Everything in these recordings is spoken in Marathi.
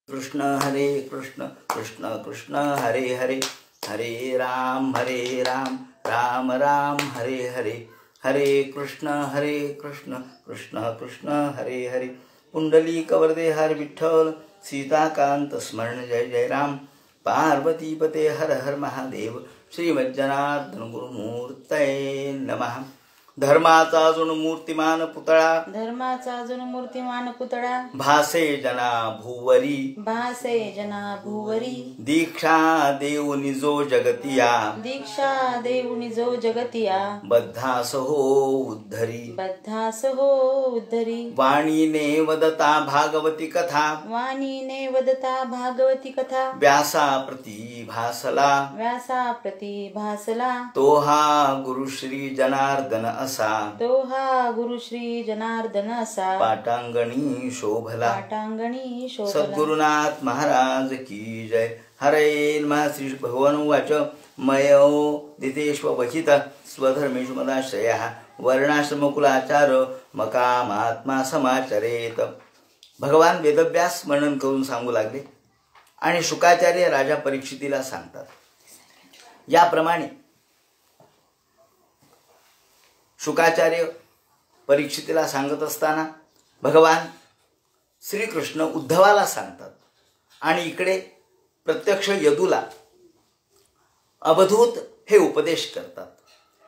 कृष्ण हरे कृष्ण कृष्ण कृष्ण हरे हरे, हरे राम राम राम हरे हरे, हरे कृष्ण कृष्ण कृष्ण हरे हरे. पुंडलिक वरदे हर विठ्ठल, सीताकांत स्मरण जय जय राम. पार्वतीपते हर हर महादेव, श्रीमज्जनार्दन गुरुमूर्तये नमः. धर्माचा अजून मूर्तिमान पुतळा, धर्माचा अजून मूर्तिमान पुतळा, भासे जना भूवरी, भासे जना भूवरी. दीक्षा देऊनि जो जगतिया, दीक्षा देऊनि जो जगतिया. बद्धास हो उद्धरी, बद्धास हो उद्धरी. वाणीने वदता भागवती कथा, वाणीने वदता भागवती कथा. व्यासा प्रती भासला, व्यासा प्रती भासला. तो हा गुरु श्री जनार्दन असा, तो हा गुरु श्री जनार्दन असा. पाटांगणी शोभला, पाटांगणी शोभला. सद्गुरुनाथ महाराज की जय. हरे नमः. श्री भगवान उवाच, मयो दितेष्वहित स्वधर्मेषु मदाश्रयः, वर्णाश्रमकुलाचार मकामात्मा समाचरेत. भगवान वेदव्यास वर्णन करून सांगू लागले आणि शुकाचार्य राजा परीक्षितीला सांगतात. याप्रमाणे शुकाचार्य परीक्षितीला सांगत असताना भगवान श्रीकृष्ण उद्धवाला सांगतात आणि इकडे प्रत्यक्ष यदूला अवधूत हे उपदेश करतात.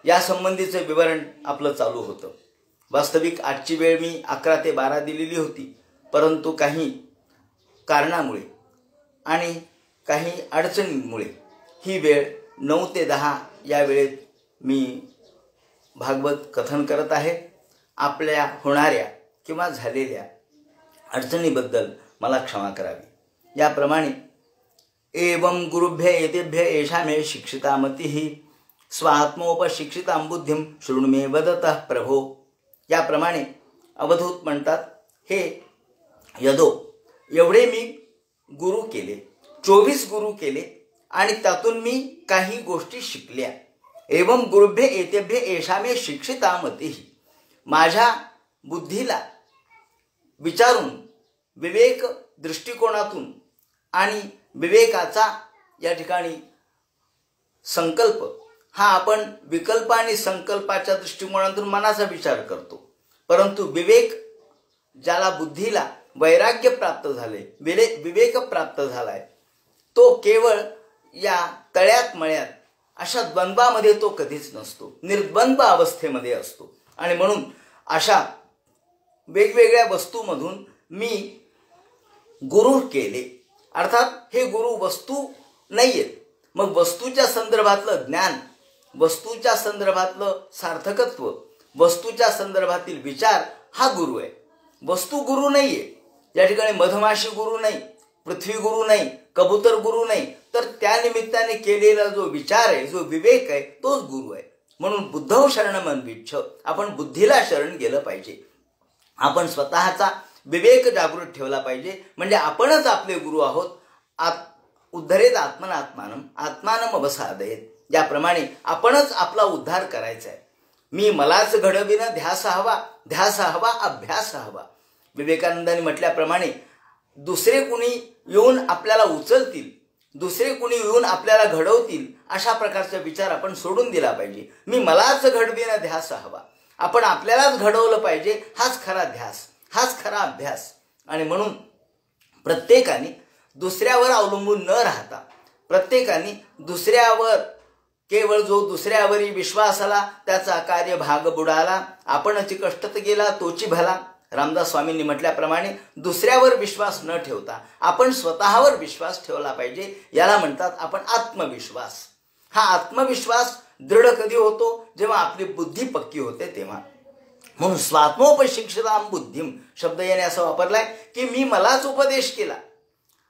या संबंधीचे विवरण आपलं चालू होतं. वास्तविक आजची वेळ मी 11 ते 12 दिलेली होती, परंतु काही कारणामुळे आणि काही अडचणींमुळे ही वेळ 9 ते 10 या वेळेत मी भागवत कथन करत आहे. आपल्या होणाऱ्या किंवा झालेल्या अडचणीबद्दल मला क्षमा करावी. याप्रमाणे एवं गुरुभ्य एतेभ्य एषा मे शिक्षिता मतिः, स्वात्मोपशिक्षितां बुद्धिं शृणु मे वदतः प्रभो. याप्रमाणे अवधूत म्हणतात, हे यदो, एवढे मी गुरु केले, 24 गुरु केले आणि त्यातून मी काही गोष्टी शिकल्या. एवं गुरुभ्य एतेभ्य एषा मे शिक्षिता मतिः, माझ्या बुद्धीला विचारून विवेक दृष्टिकोनातून आणि विवेकाचा या ठिकाणी संकल्प हा आपण विकल्प आणि संकल्पाच्या दृष्टिकोनातून मनाचा विचार करतो, परंतु विवेक ज्याला बुद्धीला वैराग्य प्राप्त झाले, विवेक प्राप्त झालाय, तो केवळ या तळ्यात मळ्यात अशा द्वंद्वामध्ये तो कधीच नसतो, निर्द्वंद्व अवस्थेमध्ये असतो. आणि म्हणून अशा वेगवेगळ्या वस्तूमधून मी गुरु केले. अर्थात हे गुरु वस्तू नाहीयेत. मग वस्तूच्या संदर्भातलं ज्ञान, वस्तूच्या संदर्भातलं सार्थकत्व, वस्तूच्या संदर्भातील विचार हा गुरु आहे. वस्तू गुरु नाहीये. या ठिकाणी मधमाशी गुरु नाही, पृथ्वी गुरु नाही, कबूतर गुरु नाही, तर त्या निमित्ताने केलेला जो विचार आहे, जो विवेक आहे, तोच गुरु आहे. म्हणून बुद्धौ शरणमन्विच्छ, आपण बुद्धीला शरण गेलं पाहिजे. आपण स्वतःचा विवेक जागृत ठेवला पाहिजे, म्हणजे आपणच आपले गुरु आहोत. उद्धरेत आत्मनात्मानम आत्मानम अवसादयेत. याप्रमाणे आपणच आपला उद्धार करायचा आहे. मी मलाच घडविन ध्यास हवा, ध्यास हवा अभ्यास हवा. विवेकानंदांनी म्हटल्याप्रमाणे दुसरे कुणी येऊन आपल्याला उचलतील, दुसरे कुणी येऊन आपल्याला घडवतील, अशा प्रकारचा विचार आपण सोडून दिला पाहिजे. मी मलाच घडविन ध्यास हवा. आपण आपल्यालाच घडवलं पाहिजे, हाच खरा ध्यास, हाच खरा अभ्यास. आणि म्हणून प्रत्येकाने दुसऱ्यावर अवलंबून न राहता, प्रत्येकाने दुसऱ्यावर केवळ जो दुसऱ्यावरी विश्वास आला त्याचा कार्य भाग बुडाला, आपणच कष्टत गेला तोची भला. रामदास स्वामींनी म्हटल्याप्रमाणे दुसऱ्यावर विश्वास न ठेवता आपण स्वतःवर विश्वास ठेवला पाहिजे. याला म्हणतात आपण आत्मविश्वास. हा आत्मविश्वास दृढ कधी होतो? जेव्हा आपली बुद्धी पक्की होते तेव्हा. म्हणून स्वात्मोपशिक्षितां बुद्धिम शब्द याने असा वापरलाय की मी मलाच उपदेश केला.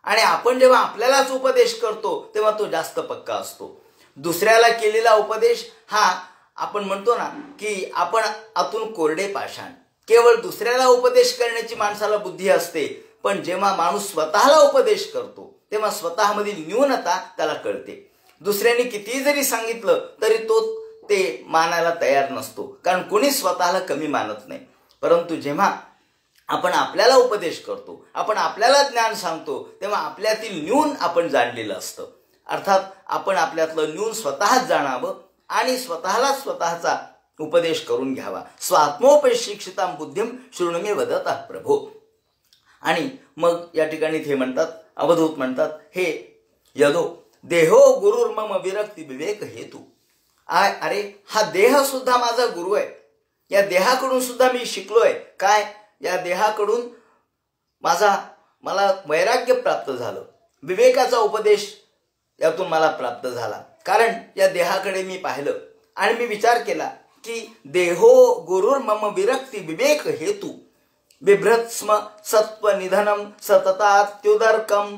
आणि आपण जेव्हा आपल्यालाच उपदेश करतो तेव्हा तो जास्त पक्का असतो. दुसऱ्याला केलेला उपदेश हा आपण म्हणतो ना की आपण आतून कोरडे पाषाण. केवळ दुसऱ्याला उपदेश करण्याची माणसाला बुद्धी असते, पण जेव्हा माणूस स्वतःला उपदेश करतो तेव्हा स्वतःमधील न्यूनता त्याला कळते. दुसऱ्याने कितीही जरी सांगितलं तरी तो ते मानायला तयार नसतो, कारण कोणी स्वतःला कमी मानत नाही. परंतु जेव्हा आपण आपल्याला उपदेश करतो, आपण आपल्याला ज्ञान सांगतो, तेव्हा आपल्यातील न्यून आपण जाणलेलं असतं. अर्थात आपण आपल्यातलं न्यून स्वतःच जाणावं आणि स्वतःलाच स्वतःचा उपदेश करून घ्यावा. स्वात्मोपशिक्षितां बुद्धिं शृणुमे वदतः प्रभो. आणि मग या ठिकाणी ते म्हणतात, अवधूत म्हणतात, हे यदो देहो गुरुर्मम विरक्ती विवेक हेतू. अरे हा देह सुद्धा माझा गुरु आहे. या देहाकडून सुद्धा मी शिकलोय. काय? या देहाकडून मला वैराग्य प्राप्त झालं, विवेकाचा उपदेश यातून मला प्राप्त झाला. कारण या देहाकडे मी पाहिलं आणि मी विचार केला की देहो गुरुर्मम विरक्ती विवेक हेतू बिभ्रत्स्म सत्व निधनम सततात्युदर्कम.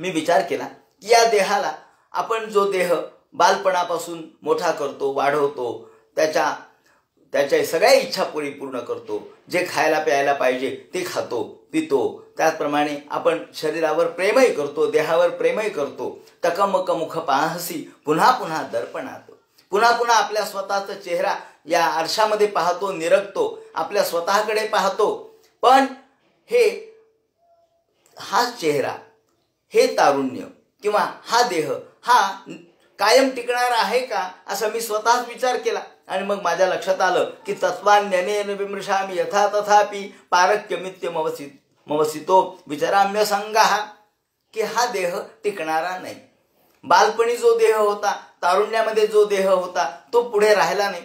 मी विचार केला की या देहाला आपण जो देह बालपणापासून मोठा करतो, वाढवतो, त्याच्या सगळ्या इच्छा पूर्ण करतो, जे खायला प्यायला पाहिजे ते खातो पितो, त्याचप्रमाणे आपण शरीरावर प्रेमही करतो, देहावर प्रेमही करतो. टकमक मुख पाहसी पुन्हा पुन्हा दर्पणात. पुन्हा पुन्हा आपल्या स्वतःचा चेहरा या आरशामध्ये पाहतो, निरखतो, आपल्या स्वतःकडे पाहतो. पण हा चेहरा, हे तारुण्य किंवा हा देह हा कायम टिकणार आहे का, असा मी स्वतःच विचार केला. आणि मग माझ्या लक्षात आलं की तत्वान्यनेन विमृशामि यथा तथापि पारक्यमित्यमवसितो विचाराम्य संगाः, की हा देह टिकणारा नाही. बालपणी जो देह होता, तारुण्यामध्ये जो देह होता, तो पुढे राहिला नाही.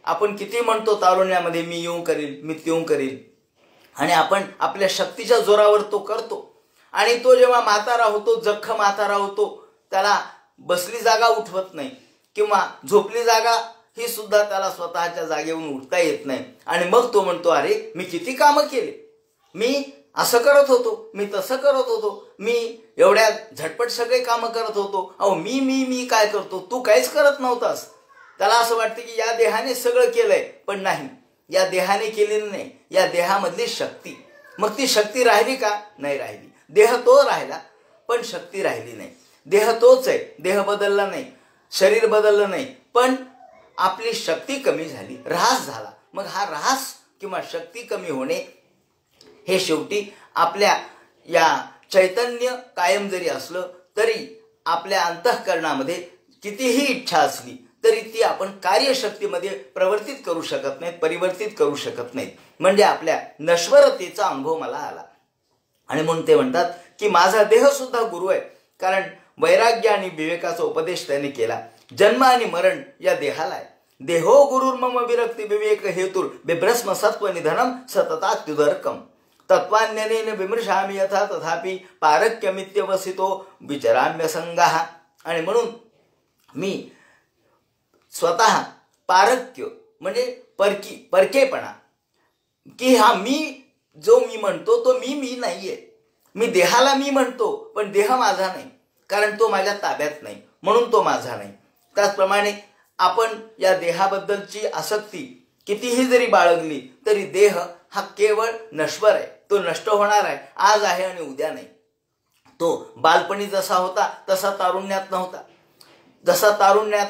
आपण किती म्हणतो तारुण्यामध्ये मी येऊन करील, मी त्यों करील, आणि आपण आपल्या शक्तीच्या जोरावर तो करतो. आणि तो जेव्हा म्हातारा होतो, जख्ख म्हातारा होतो, त्याला बसली जागा उठवत नाही किंवा झोपली जागा ही सुद्धा त्याला स्वतःच्या जागेवरून उठता येत नाही. आणि मग तो म्हणतो, अरे मी किती कामं केले, मी असं करत होतो, मी तसं करत होतो, मी एवढ्या झटपट सगळे कामं करत होतो, अहो मी मी मी काय करतो, तू काहीच करत नव्हतास. त्याला असं वाटतं की या देहाने सगळं केलंय, पण नाही, या देहाने केलेलं नाही, या देहामधली शक्ती. मग ती शक्ती राहिली का? नाही राहिली. देह तो राहिला पण शक्ती राहिली नाही. देह तोच आहे, देह बदलला नाही, शरीर बदललं नाही, पण आपली शक्ती कमी झाली, ऱ्हास झाला. मग हा ऱ्हास किंवा शक्ती कमी होणे हे शेवटी आपल्या या चैतन्य कायम जरी असलं तरी आपल्या अंतःकरणामध्ये कितीही इच्छा असली तरी ती आपण कार्यशक्तीमध्ये प्रवर्तित करू शकत नाहीत, परिवर्तित करू शकत नाहीत. म्हणजे आपल्या नश्वरतेचा अनुभव मला आला. आणि म्हणून ते म्हणतात की माझा देह सुद्धा गुरु आहे, कारण वैराग्य आणि विवेकाचा उपदेश त्याने केला. जन्म आणि मरण या देहाला आहे. देहो गुरुर्मम विरक्ती विवेक हेतुर बिभ्रस्म सत्व निधनम सततात्युदर्कम तत्वान्यनेन विमृशामि यथा तथापि पारक्यमित्यवसितो विचराम्य संगाः. आणि म्हणून मी स्वतः पारक्य म्हणजे परकेपणा, की हा मी जो मी म्हणतो तो मी नाहीये. मी देहाला मी म्हणतो, पण देह माझा नाही, कारण तो माझ्या ताब्यात नाही, म्हणून तो माझा नाही. त्याचप्रमाणे आपण या देहाबद्दलची आसक्ती कितीही जरी बाळगली तरी देह हा केवळ नश्वर आहे, तो नष्ट होणार आहे, आज आहे आणि उद्या नाही. तो बालपणी जसा होता तसा तारुण्यात नव्हता, जसा तारुण्यात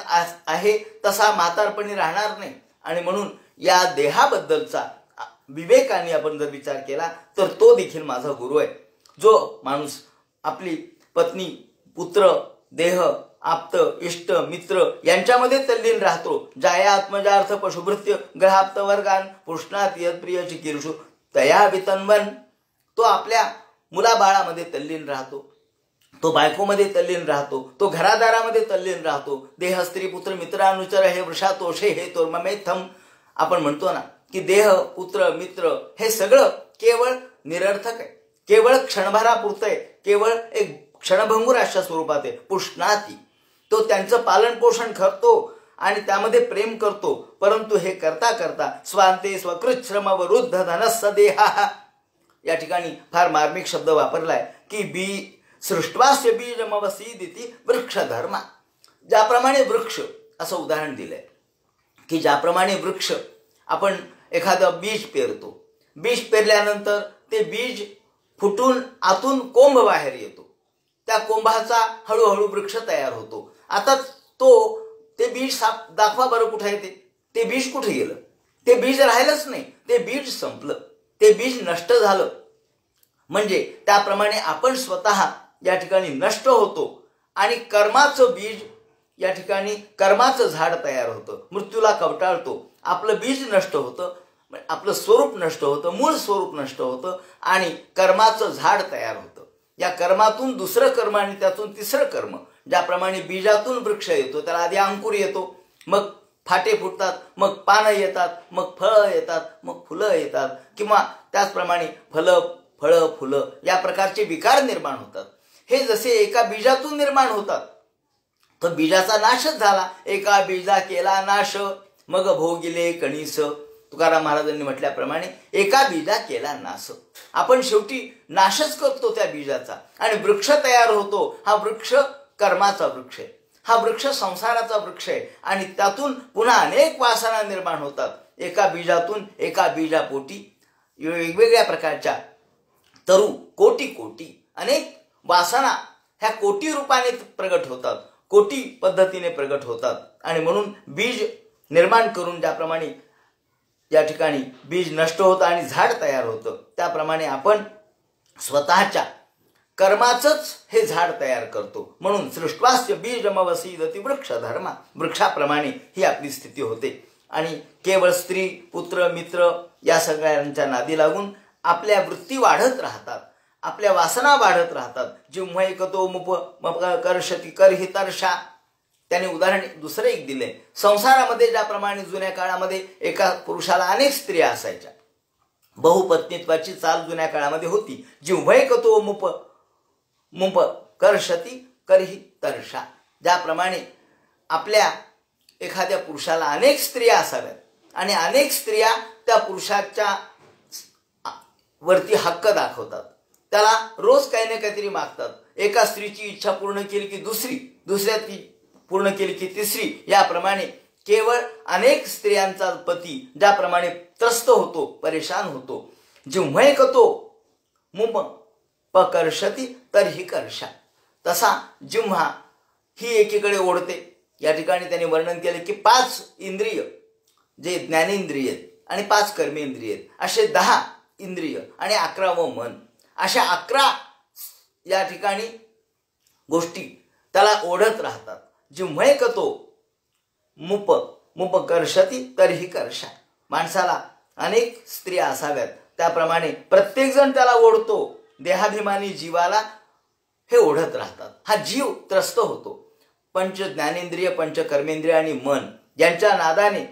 आहे तसा म्हातारपणी राहणार नाही. आणि म्हणून या देहाबद्दलचा विवेकाने आपण जर विचार केला तर तो देखील माझा गुरु आहे. जो माणूस आपली पत्नी, पुत्र, देह, आप्त, इष्ट, मित्र यांच्यामध्ये तल्लीन राहतो, जाया आत्मजार्थ पशुभृत्य ग्रहाप्त वर्गान पुष्णात यत्प्रिय चिकीर्षु तया वितन्वन. तो आपल्या मुलाबाळामध्ये तल्लीन राहतो, तो बायकोमध्ये तल्लीन राहतो, तो घरादारामध्ये तल्लीन राहतो. देह, स्त्री, पुत्र, मित्र, अनुचर हे वृषातोषे हे तोर्ममेथम. आपण म्हणतो ना की देह, पुत्र, मित्र हे सगळं केवळ निरर्थक आहे, केवळ क्षणभरापुरतं आहे, केवळ एक क्षणभंगूर अशा स्वरूपात आहे. पुष्णाती, तो त्यांचं पालन पोषण करतो आणि त्यामध्ये प्रेम करतो, परंतु हे करता करता स्वांते स्वकृत श्रम वरुद्ध धनस्स देहा. या ठिकाणी फार मार्मिक शब्द वापरलाय की सृष्टवास्य बीजमवसीदिति वृक्ष धर्मा. ज्याप्रमाणे वृक्ष असं उदाहरण दिलंय की ज्याप्रमाणे वृक्ष आपण एखादं बीज पेरतो, बीज पेरल्यानंतर ते बीज फुटून आतून कोंब बाहेर येतो, त्या कोंभाचा हळूहळू वृक्ष तयार होतो. आता ते बीज दाखवा बरं कुठे आहे, ते बीज कुठे गेलं? ते बीज राहिलंच नाही, ते बीज संपलं. ते बीज नष्ट झालं म्हणजे त्याप्रमाणे आपण स्वतः या ठिकाणी नष्ट होतो आणि कर्माचं बीज या ठिकाणी कर्माचं झाड तयार होतं, मृत्यूला कवटाळतो, आपलं बीज नष्ट होतं, आपलं स्वरूप नष्ट होतं, मूळ स्वरूप नष्ट होतं आणि कर्माचं झाड तयार होतं. या कर्मातून दुसरं कर्म आणि त्यातून तिसरं कर्म. ज्याप्रमाणे बीजातून वृक्ष येतो, त्याला आधी अंकुर येतो, मग फाटे फुटतात, मग पानं येतात, मग फळं येतात, मग फुलं येतात, किंवा त्याचप्रमाणे फळं फुलं या प्रकारचे विकार निर्माण होतात. हे जसे एका बीजातून निर्माण होतात, तर बीजाचा नाशच झाला. एका बीजा केला नाश, मग भोगिले कणीस. तुकाराम महाराजांनी म्हटल्याप्रमाणे एका बीजा केला नाश. आपण शेवटी नाशच करतो त्या बीजाचा आणि वृक्ष तयार होतो. हा वृक्ष कर्माचा वृक्ष आहे, हा वृक्ष संसाराचा वृक्ष आहे आणि त्यातून पुन्हा अनेक वासना निर्माण होतात. एका बीजातून एका बीजापोटी वेगवेगळ्या प्रकारच्या तरु कोटी कोटी अनेक वासना ह्या कोटी रूपाने प्रगट होतात, कोटी पद्धतीने प्रगट होतात. आणि म्हणून बीज निर्माण करून ज्याप्रमाणे या ठिकाणी बीज नष्ट होतं आणि झाड तयार होतं, त्याप्रमाणे आपण स्वतःच्या कर्माचंच हे झाड तयार करतो. म्हणून सृष्ट्वास्य बीजमवसीदति वृक्ष धर्मा. वृक्षाप्रमाणे ही आपली स्थिती होते. आणि केवळ स्त्री पुत्र मित्र या सगळ्यांच्या नादी लागून आपल्या वृत्ती वाढत राहतात, आपल्या वासना वाढत राहतात. जिव्हैकतो मुप कर्षति करहि तर्षा. त्याने उदाहरण दुसरं एक दिले. संसारामध्ये ज्याप्रमाणे जुन्या काळामध्ये एका पुरुषाला अनेक स्त्रिया असायच्या, बहुपत्नीत्वाची चाल जुन्या काळामध्ये होती. जिव्हैकतो मुप कर्षति करहि तर्षा. ज्याप्रमाणे आपल्या एखाद्या पुरुषाला अनेक स्त्रिया असाव्यात आणि अनेक स्त्रिया त्या पुरुषाच्या वरती हक्क दाखवतात, त्याला रोज काही ना काहीतरी मागतात. एका स्त्रीची इच्छा पूर्ण केली की दुसऱ्या ती पूर्ण केली की तिसरी. याप्रमाणे केवळ अनेक स्त्रियांचा पती ज्याप्रमाणे त्रस्त होतो, परेशान होतो. जिव्हैकतो मुप पकर्षति तर्हि कर्षा. तसा जिव्हा ही एकीकडे ओढते. या ठिकाणी त्यांनी वर्णन केले की 5 इंद्रिय जे ज्ञानेंद्रिय आणि 5 कर्मेंद्रिय, असे 10 इंद्रिय आणि 11वं मन, अशा 11 या ठिकाणी गोष्टी त्याला ओढत राहतात. जिव्हैकतो मुप कर्षति तर्हि कर्षा. माणसाला अनेक स्त्रिया असाव्यात, त्याप्रमाणे प्रत्येक जण त्याला ओढतो. देहाभिमानी जीवाला हे ओढत राहतात. हा जीव त्रस्त होतो. पंच ज्ञानेंद्रिय, पंच कर्मेंद्रिय आणि मन यांच्या नादाने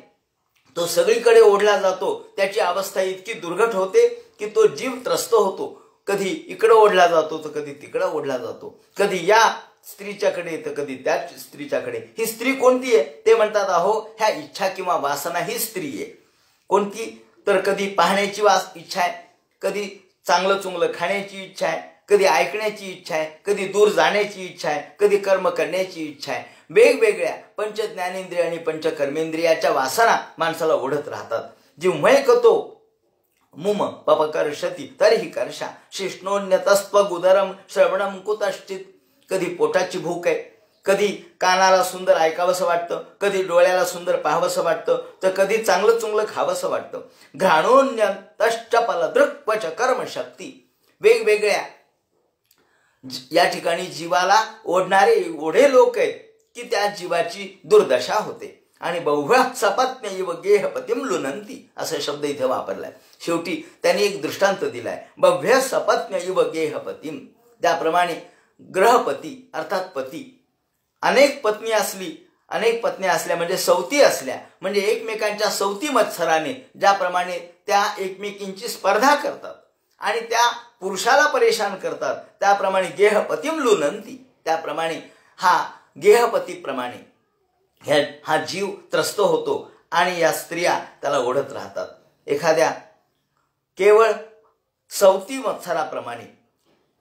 तो सगळीकडे ओढला जातो. त्याची अवस्था इतकी दुर्घट होते की तो जीव त्रस्त होतो. कधी इकडं ओढला जातो तर कधी तिकडं ओढला जातो, कधी या स्त्रीच्याकडे तर कधी त्या स्त्रीच्याकडे. ही स्त्री कोणती आहे ते म्हणतात, अहो ह्या इच्छा किंवा वासना ही स्त्री आहे. कोणती तर कधी पाहण्याची इच्छा आहे, कधी चांगलं चुंगलं खाण्याची इच्छा आहे, कधी ऐकण्याची इच्छा आहे, कधी दूर जाण्याची इच्छा आहे, कधी कर्म करण्याची इच्छा आहे. वेगवेगळ्या पंच ज्ञानेंद्रिय आणि पंच कर्मेंद्रियाच्या वासना माणसाला ओढत राहतात. जिव्हैकतो मुम पपकर्षति तर्हि कर्षा. शिष्णोन्यतस्त्वगुदरम श्रवणम कुतश्चित. कधी पोटाची भूक आहे, कधी कानाला सुंदर ऐकावंसं वाटतं, कधी डोळ्याला सुंदर पाहावंसं वाटतं, तर कधी चांगलं चुंगलं खावंसं वाटतं. घ्राणोन्यतश्चपल दृक्पच कर्मशक्ती. वेगवेगळ्या या ठिकाणी जीवाला ओढणारे एवढे लोक आहेत की त्या जीवाची दुर्दशा होते. आणि बहुव्या सपत्न्य इव गेहपतिम लुनंती असा शब्द इथे वापरलाय. शेवटी त्यांनी एक दृष्टांत दिलाय, भव्य सपत्न्य इव गेहपतिम. त्याप्रमाणे ग्रहपती अर्थात पती, अनेक पत्नी असल्या म्हणजे सवती असल्या म्हणजे एकमेकांच्या सवती मत्सराने ज्याप्रमाणे त्या एकमेकींची स्पर्धा करतात आणि त्या पुरुषाला परेशान करतात, त्याप्रमाणे गेहपतिम लुनंती. त्याप्रमाणे हा गेहपतीप्रमाणे हा जीव त्रस्त होतो आणि या स्त्रिया त्याला ओढत राहतात. एखाद्या केवळ सवती मत्सराप्रमाणे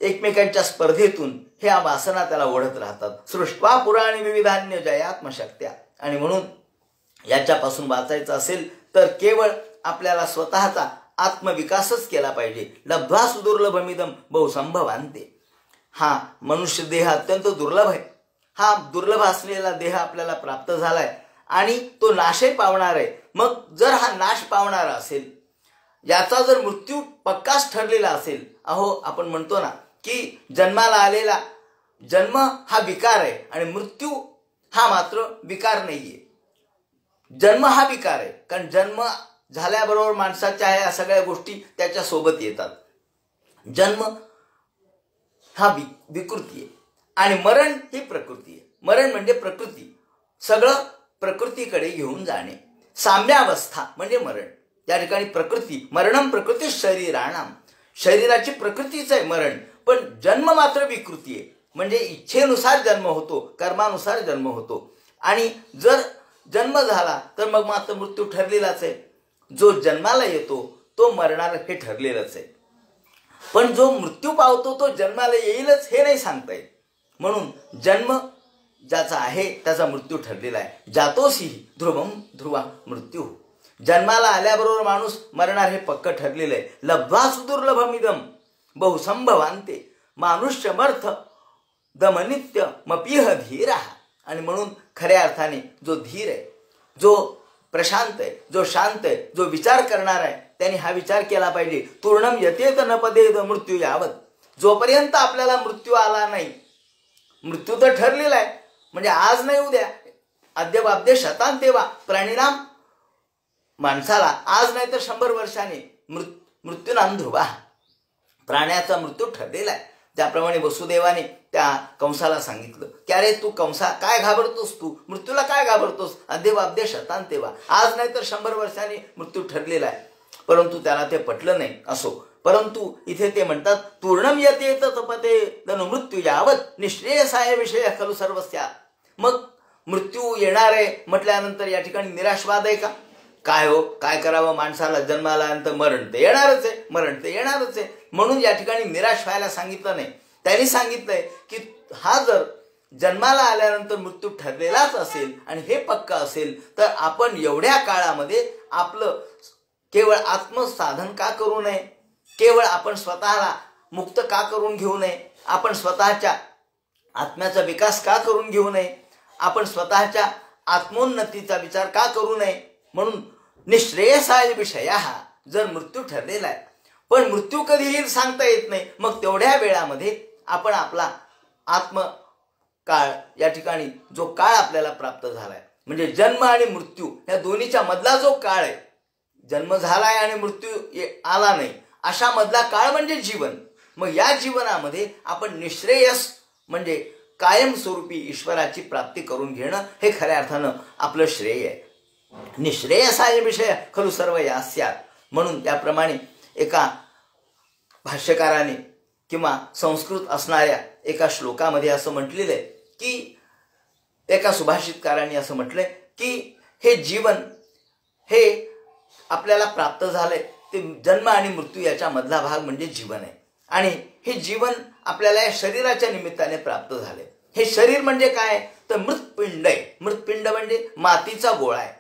एकमेकांच्या स्पर्धेतून ह्या वासना त्याला ओढत राहतात. सृष्ट्वा पुराणी विविधान्य जयात्मशक्त्या. आणि म्हणून याच्यापासून वाचायचं असेल तर केवळ आपल्याला स्वतःचा आत्मविकासच केला पाहिजे. लब्ध्वा सुदुर्लभमिदम बहुसंभवान्ते. हा मनुष्य देह अत्यंत दुर्लभ आहे. हा दुर्लभ असलेला देह आपल्याला प्राप्त झालाय आणि तो नाशही पावणार आहे. मग जर हा नाश पावणारा असेल, याचा जर मृत्यू पक्काच ठरलेला असेल, अहो आपण म्हणतो ना की जन्माला आलेला जन्म हा विकार आहे आणि मृत्यू हा मात्र विकार नाहीये. जन्म हा विकार आहे, कारण जन्म झाल्याबरोबर माणसाच्या ह्या सगळ्या गोष्टी त्याच्या सोबत येतात. जन्म हा विकृती आहे आणि मरण ही प्रकृती आहे. मरण म्हणजे प्रकृती, सगळं प्रकृतीकडे घेऊन जाणे. साम्यावस्था म्हणजे मरण. त्या ठिकाणी प्रकृती, मरणम प्रकृती शरीराणाम, शरीराची प्रकृतीच आहे मरण. पण जन्म मात्र विकृती आहे, म्हणजे इच्छेनुसार जन्म होतो, कर्मानुसार जन्म होतो. आणि जर जन्म झाला तर मग मात्र मृत्यू ठरलेलाच आहे. जो जन्माला येतो तो मरणाला हे ठरलेलंच आहे. पण जो मृत्यू पावतो तो जन्माला येईलच हे नाही सांगता येत. म्हणून जन्म ज्याचा आहे त्याचा मृत्यू ठरलेला आहे. जातोसी ध्रुवम ध्रुवा मृत्यू. जन्माला आल्याबरोबर माणूस मरणार हे पक्क ठरलेलं आहे. लब्ध्वा सुदुर्लभमिदम बहुसंभवांते मानुष्यमर्थ दमनित्य मपिह धीरा. आणि म्हणून खऱ्या अर्थाने जो धीर आहे, जो प्रशांत आहे, जो शांत आहे, जो विचार करणार आहे, त्यांनी हा विचार केला पाहिजे. तूर्णम यतेत न पदेत मृत्यू यावत. जोपर्यंत आपल्याला मृत्यू आला नाही, मृत्यू तर ठरलेला आहे, म्हणजे आज नाही उद्या, अद्यवाब्दे शतांतेवा. प्राणीनाम माणसाला आज नाही तर 100 वर्षाने मृत्यूनाम ध्रुवा. प्राण्याचा मृत्यू ठरलेला आहे. त्याप्रमाणे वसुदेवाने त्या कंसाला सांगितलं की अरे तू कंसा काय घाबरतोस, तू मृत्यूला काय घाबरतोस, अद्यवाब्दे शतांतेवा. आज नाही तर 100 वर्षांनी मृत्यू ठरलेला आहे. परंतु त्याला ते पटलं नाही. असो, परंतु इथे ते म्हणतात तूर्णम यतेत तपते तनु मृत्यू यावत निश्रेयसाय विषय खलु सर्वस्या. मग मृत्यू येणार आहे म्हटल्यानंतर या ठिकाणी निराशवाद आहे का? काय हो, काय करावं, माणसाला जन्माला आल्यानंतर मरण तर येणारच आहे, मरण तर येणारच आहे. म्हणून या ठिकाणी निराश व्हायला सांगितलं नाही. त्यांनी सांगितलंय की हा जर जन्माला आल्यानंतर मृत्यू ठरलेलाच असेल आणि हे पक्का असेल तर आपण एवढ्या काळामध्ये आपलं केवळ आत्मसाधन का करू नये, केवळ आपण स्वतःला मुक्त का करून घेऊ नये, आपण स्वतःच्या आत्म्याचा विकास का करून घेऊ नये, आपण स्वतःच्या आत्मोन्नतीचा विचार का करू नये. म्हणून निश्रेयसाय विषय हा जर मृत्यू ठरलेला आहे, पण मृत्यू कधी येईल सांगता येत नाही. मग तेवढ्या वेळामध्ये आपण आपला आत्मकाळ या ठिकाणी जो काळ आपल्याला प्राप्त झालाय, म्हणजे जन्म आणि मृत्यू या दोन्हीच्या मधला जो काळ आहे, जन्म झालाय आणि मृत्यू आला नाही अशा मधला काळ म्हणजे जीवन. मग या जीवनामध्ये आपण निश्रेयस म्हणजे कायमस्वरूपी ईश्वराची प्राप्ती करून घेणं हे खऱ्या अर्थानं आपलं श्रेय आहे. निश्रेयसाय विषय खलु सर्व यास्यात. म्हणून त्याप्रमाणे एका भाष्यकाराने किंवा संस्कृत असणाऱ्या एका श्लोकामध्ये असं म्हटलेलं आहे की एका सुभाषितकाराने असं म्हटलंय की हे जीवन हे आपल्याला प्राप्त झालंय, ते जन्म आणि मृत्यू याच्या मधला भाग म्हणजे जीवन आहे. आणि हे जीवन आपल्याला या शरीराच्या निमित्ताने प्राप्त झाले. हे शरीर म्हणजे काय तर मृतपिंड आहे. मृतपिंड म्हणजे मातीचा गोळा आहे.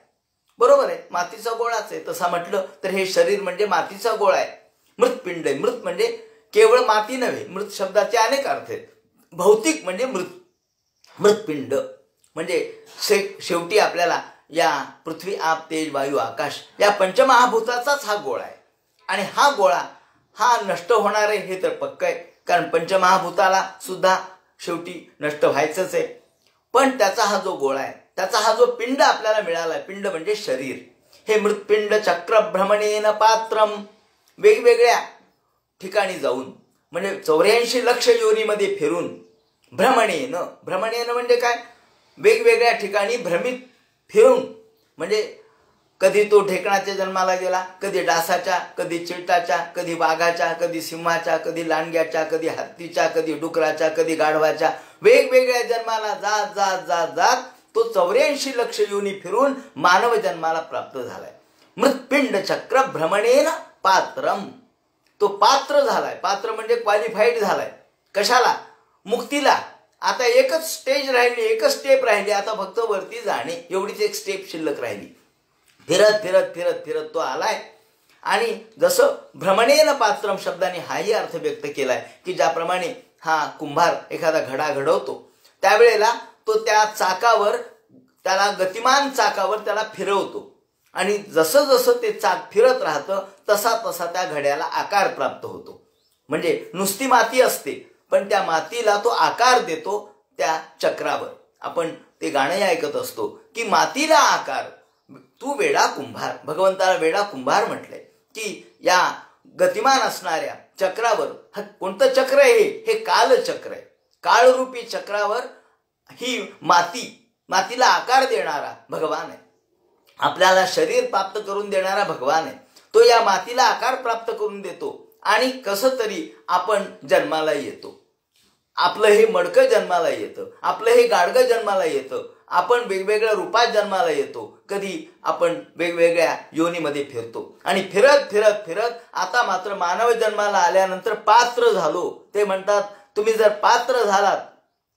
बरोबर आहे, मातीचा गोळाच आहे. तसा म्हटलं तर हे शरीर म्हणजे मातीचा गोळा आहे. मृतपिंड आहे. मृत म्हणजे केवळ माती नव्हे, मृत शब्दाचे अनेक अर्थ आहेत. भौतिक म्हणजे मृतपिंड म्हणजे शेवटी आपल्याला या पृथ्वी आप तेज वायू आकाश या पंचमहाभूताचाच हा गोळा आहे. आणि हा गोळा हा नष्ट होणार आहे हे तर पक्क आहे, कारण पंचमहाभूताला सुद्धा शेवटी नष्ट व्हायचंच आहे. पण त्याचा हा जो गोळा आहे, त्याचा हा जो पिंड आपल्याला मिळाला आहे, पिंड म्हणजे शरीर, हे मृतपिंड चक्र भ्रमणेन पात्रम, वेगवेगळ्या ठिकाणी जाऊन म्हणजे 84 लक्ष योनीमध्ये फिरून, भ्रमणेन म्हणजे काय, वेगवेगळ्या ठिकाणी भ्रमित फिरून, म्हणजे कधी तो ढेकणाच्या जन्माला गेला, कधी डासाच्या, कधी चिलटाच्या, कधी वाघाच्या, कधी सिंहाच्या, कधी लांडग्याच्या, कधी हत्तीच्या, कधी डुकराच्या, कधी गाढवाच्या, वेगवेगळ्या जन्माला जात जात जात जात तो 84 लक्ष योनी फिरून मानव जन्माला प्राप्त झालाय. मृतपिंड चक्र भ्रमणेन पात्रम, तो पात्र झालाय. पात्र म्हणजे क्वालिफाईड झालाय. कशाला? मुक्तीला. आता एकच स्टेज राहिली, एकच स्टेप राहिली, आता फक्त वरती जाणे एवढीच एक स्टेप शिल्लक राहिली. फिरत फिरत फिरत फिरत तो आलाय. आणि जसं भ्रमणेन पात्रम शब्दाने हाही अर्थ व्यक्त केलाय की ज्याप्रमाणे हा कुंभार एखादा घडा घडवतो त्यावेळेला तो त्या चाकावर, त्याला गतिमान चाकावर त्याला फिरवतो आणि जसं जसं ते चाक फिरत राहतं तसा तसा त्या घड्याला आकार प्राप्त होतो. म्हणजे नुसती माती असते पण त्या मातीला तो आकार देतो त्या चक्रावर. आपण ते गाणं ऐकत असतो की मातीला आकार तू वेडा कुंभार. भगवंताला वेडा कुंभार म्हटलंय की या गतिमान असणाऱ्या चक्रावर, कोणतं चक्र आहे हे कालचक्र आहे. काळरूपी चक्रावर ही मातीला आकार देणारा भगवान आहे. आपल्याला शरीर प्राप्त करून देणारा भगवान आहे. तो या मातीला आकार प्राप्त करून देतो आणि कसं तरी आपण जन्माला येतो. आपलं हे मडकं जन्माला येतं, आपलं हे गाडगं जन्माला येतं, आपण वेगवेगळ्या रूपात जन्माला येतो. कधी आपण वेगवेगळ्या योनीमध्ये फिरतो आणि फिरत फिरत फिरत आता मात्र मानव जन्माला आल्यानंतर पात्र झालो. ते म्हणतात तुम्ही जर पात्र झालात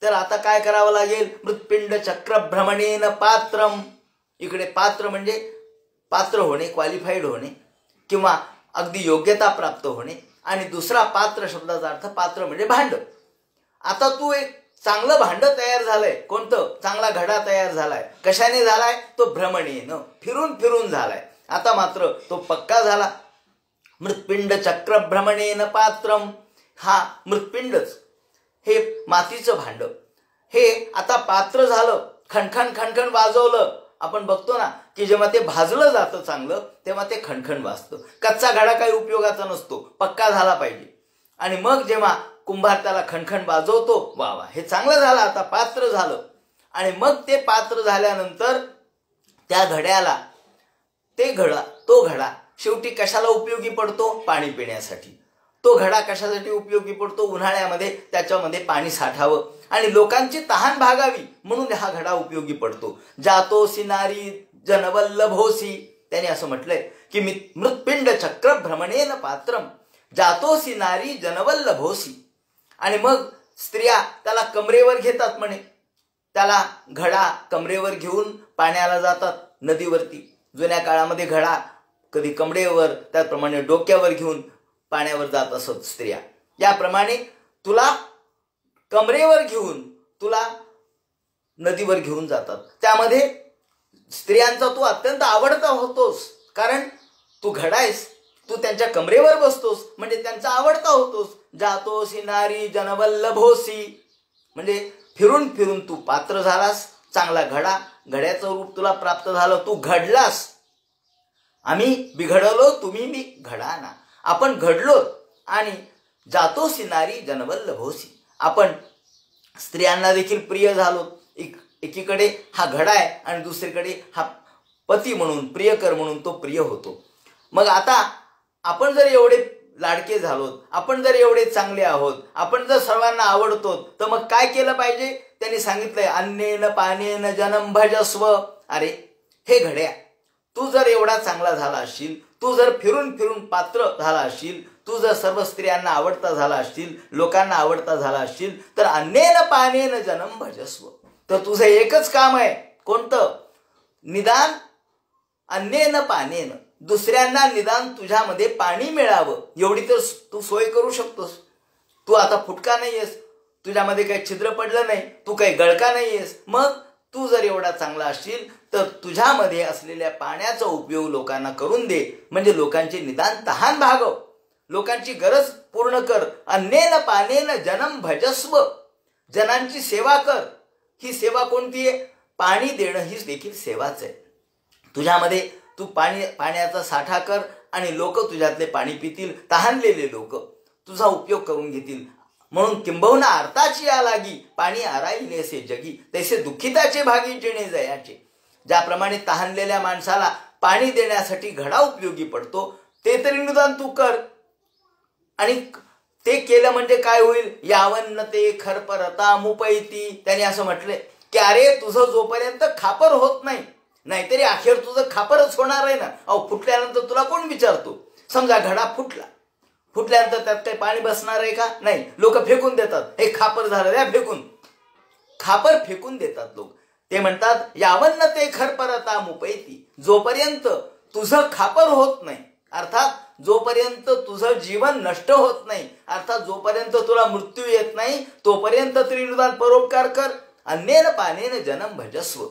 तर आता काय करावं लागेल? मृत्पिंड चक्र भ्रमणेन पात्रम. इकडे पात्र म्हणजे पात्र होणे, क्वालिफाईड होणे किंवा अगदी योग्यता प्राप्त होणे. आणि दुसरा पात्र शब्दाचा अर्थ पात्र म्हणजे भांड. आता तू एक चांगलं भांड तयार झालंय. कोणतं? चांगला घडा तयार झालाय. कशाने झालाय? तो भ्रमणेनं, फिरून फिरून झालाय. आता मात्र तो पक्का झाला. मृत्पिंड चक्र भ्रमणेन पात्रम. हा मृत्पिंडच, हे मातीचं भांड, हे आता पात्र झालं. खणखण खणखण वाजवलं. आपण बघतो ना की जेव्हा ते भाजलं जातं चांगलं तेव्हा ते खणखण वाजतं. कच्चा घडा काही उपयोगाचा नसतो, पक्का झाला पाहिजे. आणि मग जेव्हा कुंभार त्याला खणखण वाजवतो, वा वा हे चांगलं झालं, आता पात्र झालं. आणि मग ते पात्र झाल्यानंतर त्या घड्याला तो घडा शेवटी कशाला उपयोगी पडतो? पाणी पिण्यासाठी. तो घडा कशासाठी उपयोगी पडतो? उन्हाळ्यामध्ये त्याच्यामध्ये पाणी साठावं आणि लोकांची तहान भागावी म्हणून हा घडा उपयोगी पडतो. जातोसी नारी जनवल्लभोसी. त्याने असं म्हटलंय की मृत्पिंड चक्र भ्रमणेन पात्रम जातोसी नारी जनवल्लभोसी. आणि मग स्त्रिया त्याला कमरेवर घेतात म्हणे. त्याला घडा कमरेवर घेऊन पाण्याला जातात नदीवरती. जुन्या काळामध्ये घडा कधी कमरेवर, त्याप्रमाणे डोक्यावर घेऊन पाण्यावर जात असत स्त्रिया. याप्रमाणे तुला कमरेवर घेऊन तुला नदीवर घेऊन जातात. त्यामध्ये स्त्रियांचा तू अत्यंत आवडता होतोस, कारण तू घडा आहेस, तू त्यांच्या कमरेवर बसतोस म्हणजे त्यांचा आवडता होतोस. जातोसी नारी जनवल्लभोसी म्हणजे फिरून फिरून तू पात्र झालास. चांगला घड्याचं रूप तुला प्राप्त झालं. तू घडलास. आम्ही बिघडलो, तुम्ही बी घडा ना. आपण घडलो आणि जातोसी नारी जनवल्लभोसी. आपण स्त्रियांना देखील प्रिय झालो. एकीकडे हा घडा आहे आणि दुसरीकडे हा पती म्हणून, प्रियकर म्हणून तो प्रिय होतो. मग आता आपण जर एवढे लाडके झालोत, आपण जर एवढे चांगले आहोत, आपण जर सर्वांना आवडतो, तर मग काय केलं पाहिजे? त्यांनी सांगितलंय अन्नेन पानेन जनम भजस्व. अरे हे घड्या, तू जर एवढा चांगला झाला असशील, तू जर फिरून फिरून पात्र झाला असशील, तू जर सर्व स्त्रियांना आवडता झाला असशील, लोकांना आवडता झाला असशील, तर अन्नेन पानेन जनम भजस्व. तर तुझं एकच काम आहे. कोणतं? निदान अन्नेन पानेन, दुसऱ्यांना निदान तुझ्यामध्ये पाणी मिळावं एवढी तर तू सोय करू शकतोस. तू आता फुटका नाहीयेस, तुझ्यामध्ये काही छिद्र पडलं नाही, तू काही गळका नाहीयेस. मग तू जर एवढा चांगला असशील तर तुझ्यामध्ये असलेल्या पाण्याचा उपयोग लोकांना करून दे. म्हणजे लोकांची निदान तहान भागव, लोकांची गरज पूर्ण कर. अन्नेन पानेन जनम भजस्व. जनांची सेवा कर. ही सेवा कोणती आहे? पाणी देणं ही देखील सेवाच आहे. तुझ्यामध्ये तू पाण्याचा साठा कर आणि लोक तुझ्यातले पाणी पितील. तहानलेले लोक तुझा उपयोग करून घेतील. म्हणून किंबहुना अर्थाची या लागी पाणी आराईले असे जगी, तैसे दुःखिताचे भागी जिणे जयाचे. ज्याप्रमाणे तहानलेल्या माणसाला पाणी देण्यासाठी घडा उपयोगी पडतो, ते तरी निदान तू कर. आणि ते केलं म्हणजे काय होईल? यावन्न ते खरपरता मुपैती. त्याने असं म्हटलंय की अरे तुझं जोपर्यंत खापर होत नाही, नाहीतरी अखेर तुझं खापरच होणार आहे ना. अहो फुटल्यानंतर तुला कोण विचारतो? समजा घडा फुटल्यानंतर त्यात काही पाणी बसणार आहे का? नाही. लोक फेकून देतात. हे खापर झालं, द्या फेकून. खापर फेकून देतात लोक. ते म्हणतात यावन्न ते खरपरता मुपैती. जोपर्यंत तुझं खापर होत नाही, अर्थात जोपर्यंत तुझं जीवन नष्ट होत नाही, अर्थात जोपर्यंत तुला मृत्यू येत नाही, तोपर्यंत तरी निदान परोपकार कर. अन्नेन पानेन जनम भजस्व.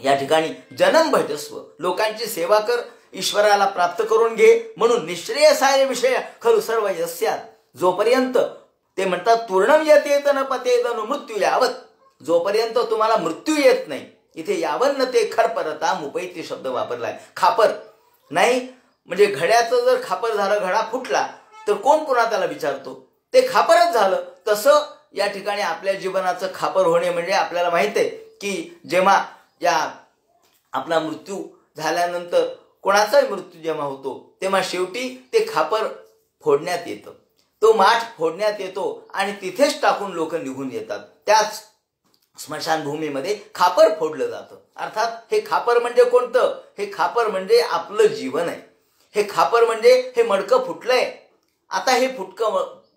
या ठिकाणी जन्म भजस्व, लोकांची सेवा कर, ईश्वराला प्राप्त करून घे. म्हणून निःश्रेयसाय विषय खरु सर्व यस्यात. जोपर्यंत ते म्हणतात पूर्णम यतेत न पतेत न मृत्यू यावत, जोपर्यंत तुम्हाला मृत्यू येत नाही, इथे यावन्न ते खरपरता मुपैती शब्द वापरलाय. खापर नाही म्हणजे घड्याचं जर खापर झालं, घडा फुटला तर कोण पुन्हा त्याला विचारतो, ते खापरच झालं. तसं या ठिकाणी आपल्या जीवनाचं खापर होणे म्हणजे आपल्याला माहित आहे की जेव्हा या आपला मृत्यू झाल्यानंतर कोणाचाही मृत्यू जेव्हा होतो तेव्हा शेवटी ते खापर फोडण्यात येतं, तो माठ फोडण्यात येतो आणि तिथेच टाकून लोक निघून येतात. त्याच स्मशानभूमीमध्ये खापर फोडलं जातं. अर्थात हे खापर म्हणजे कोणतं? हे खापर म्हणजे आपलं जीवन आहे. हे खापर म्हणजे हे मडकं फुटलंय, आता हे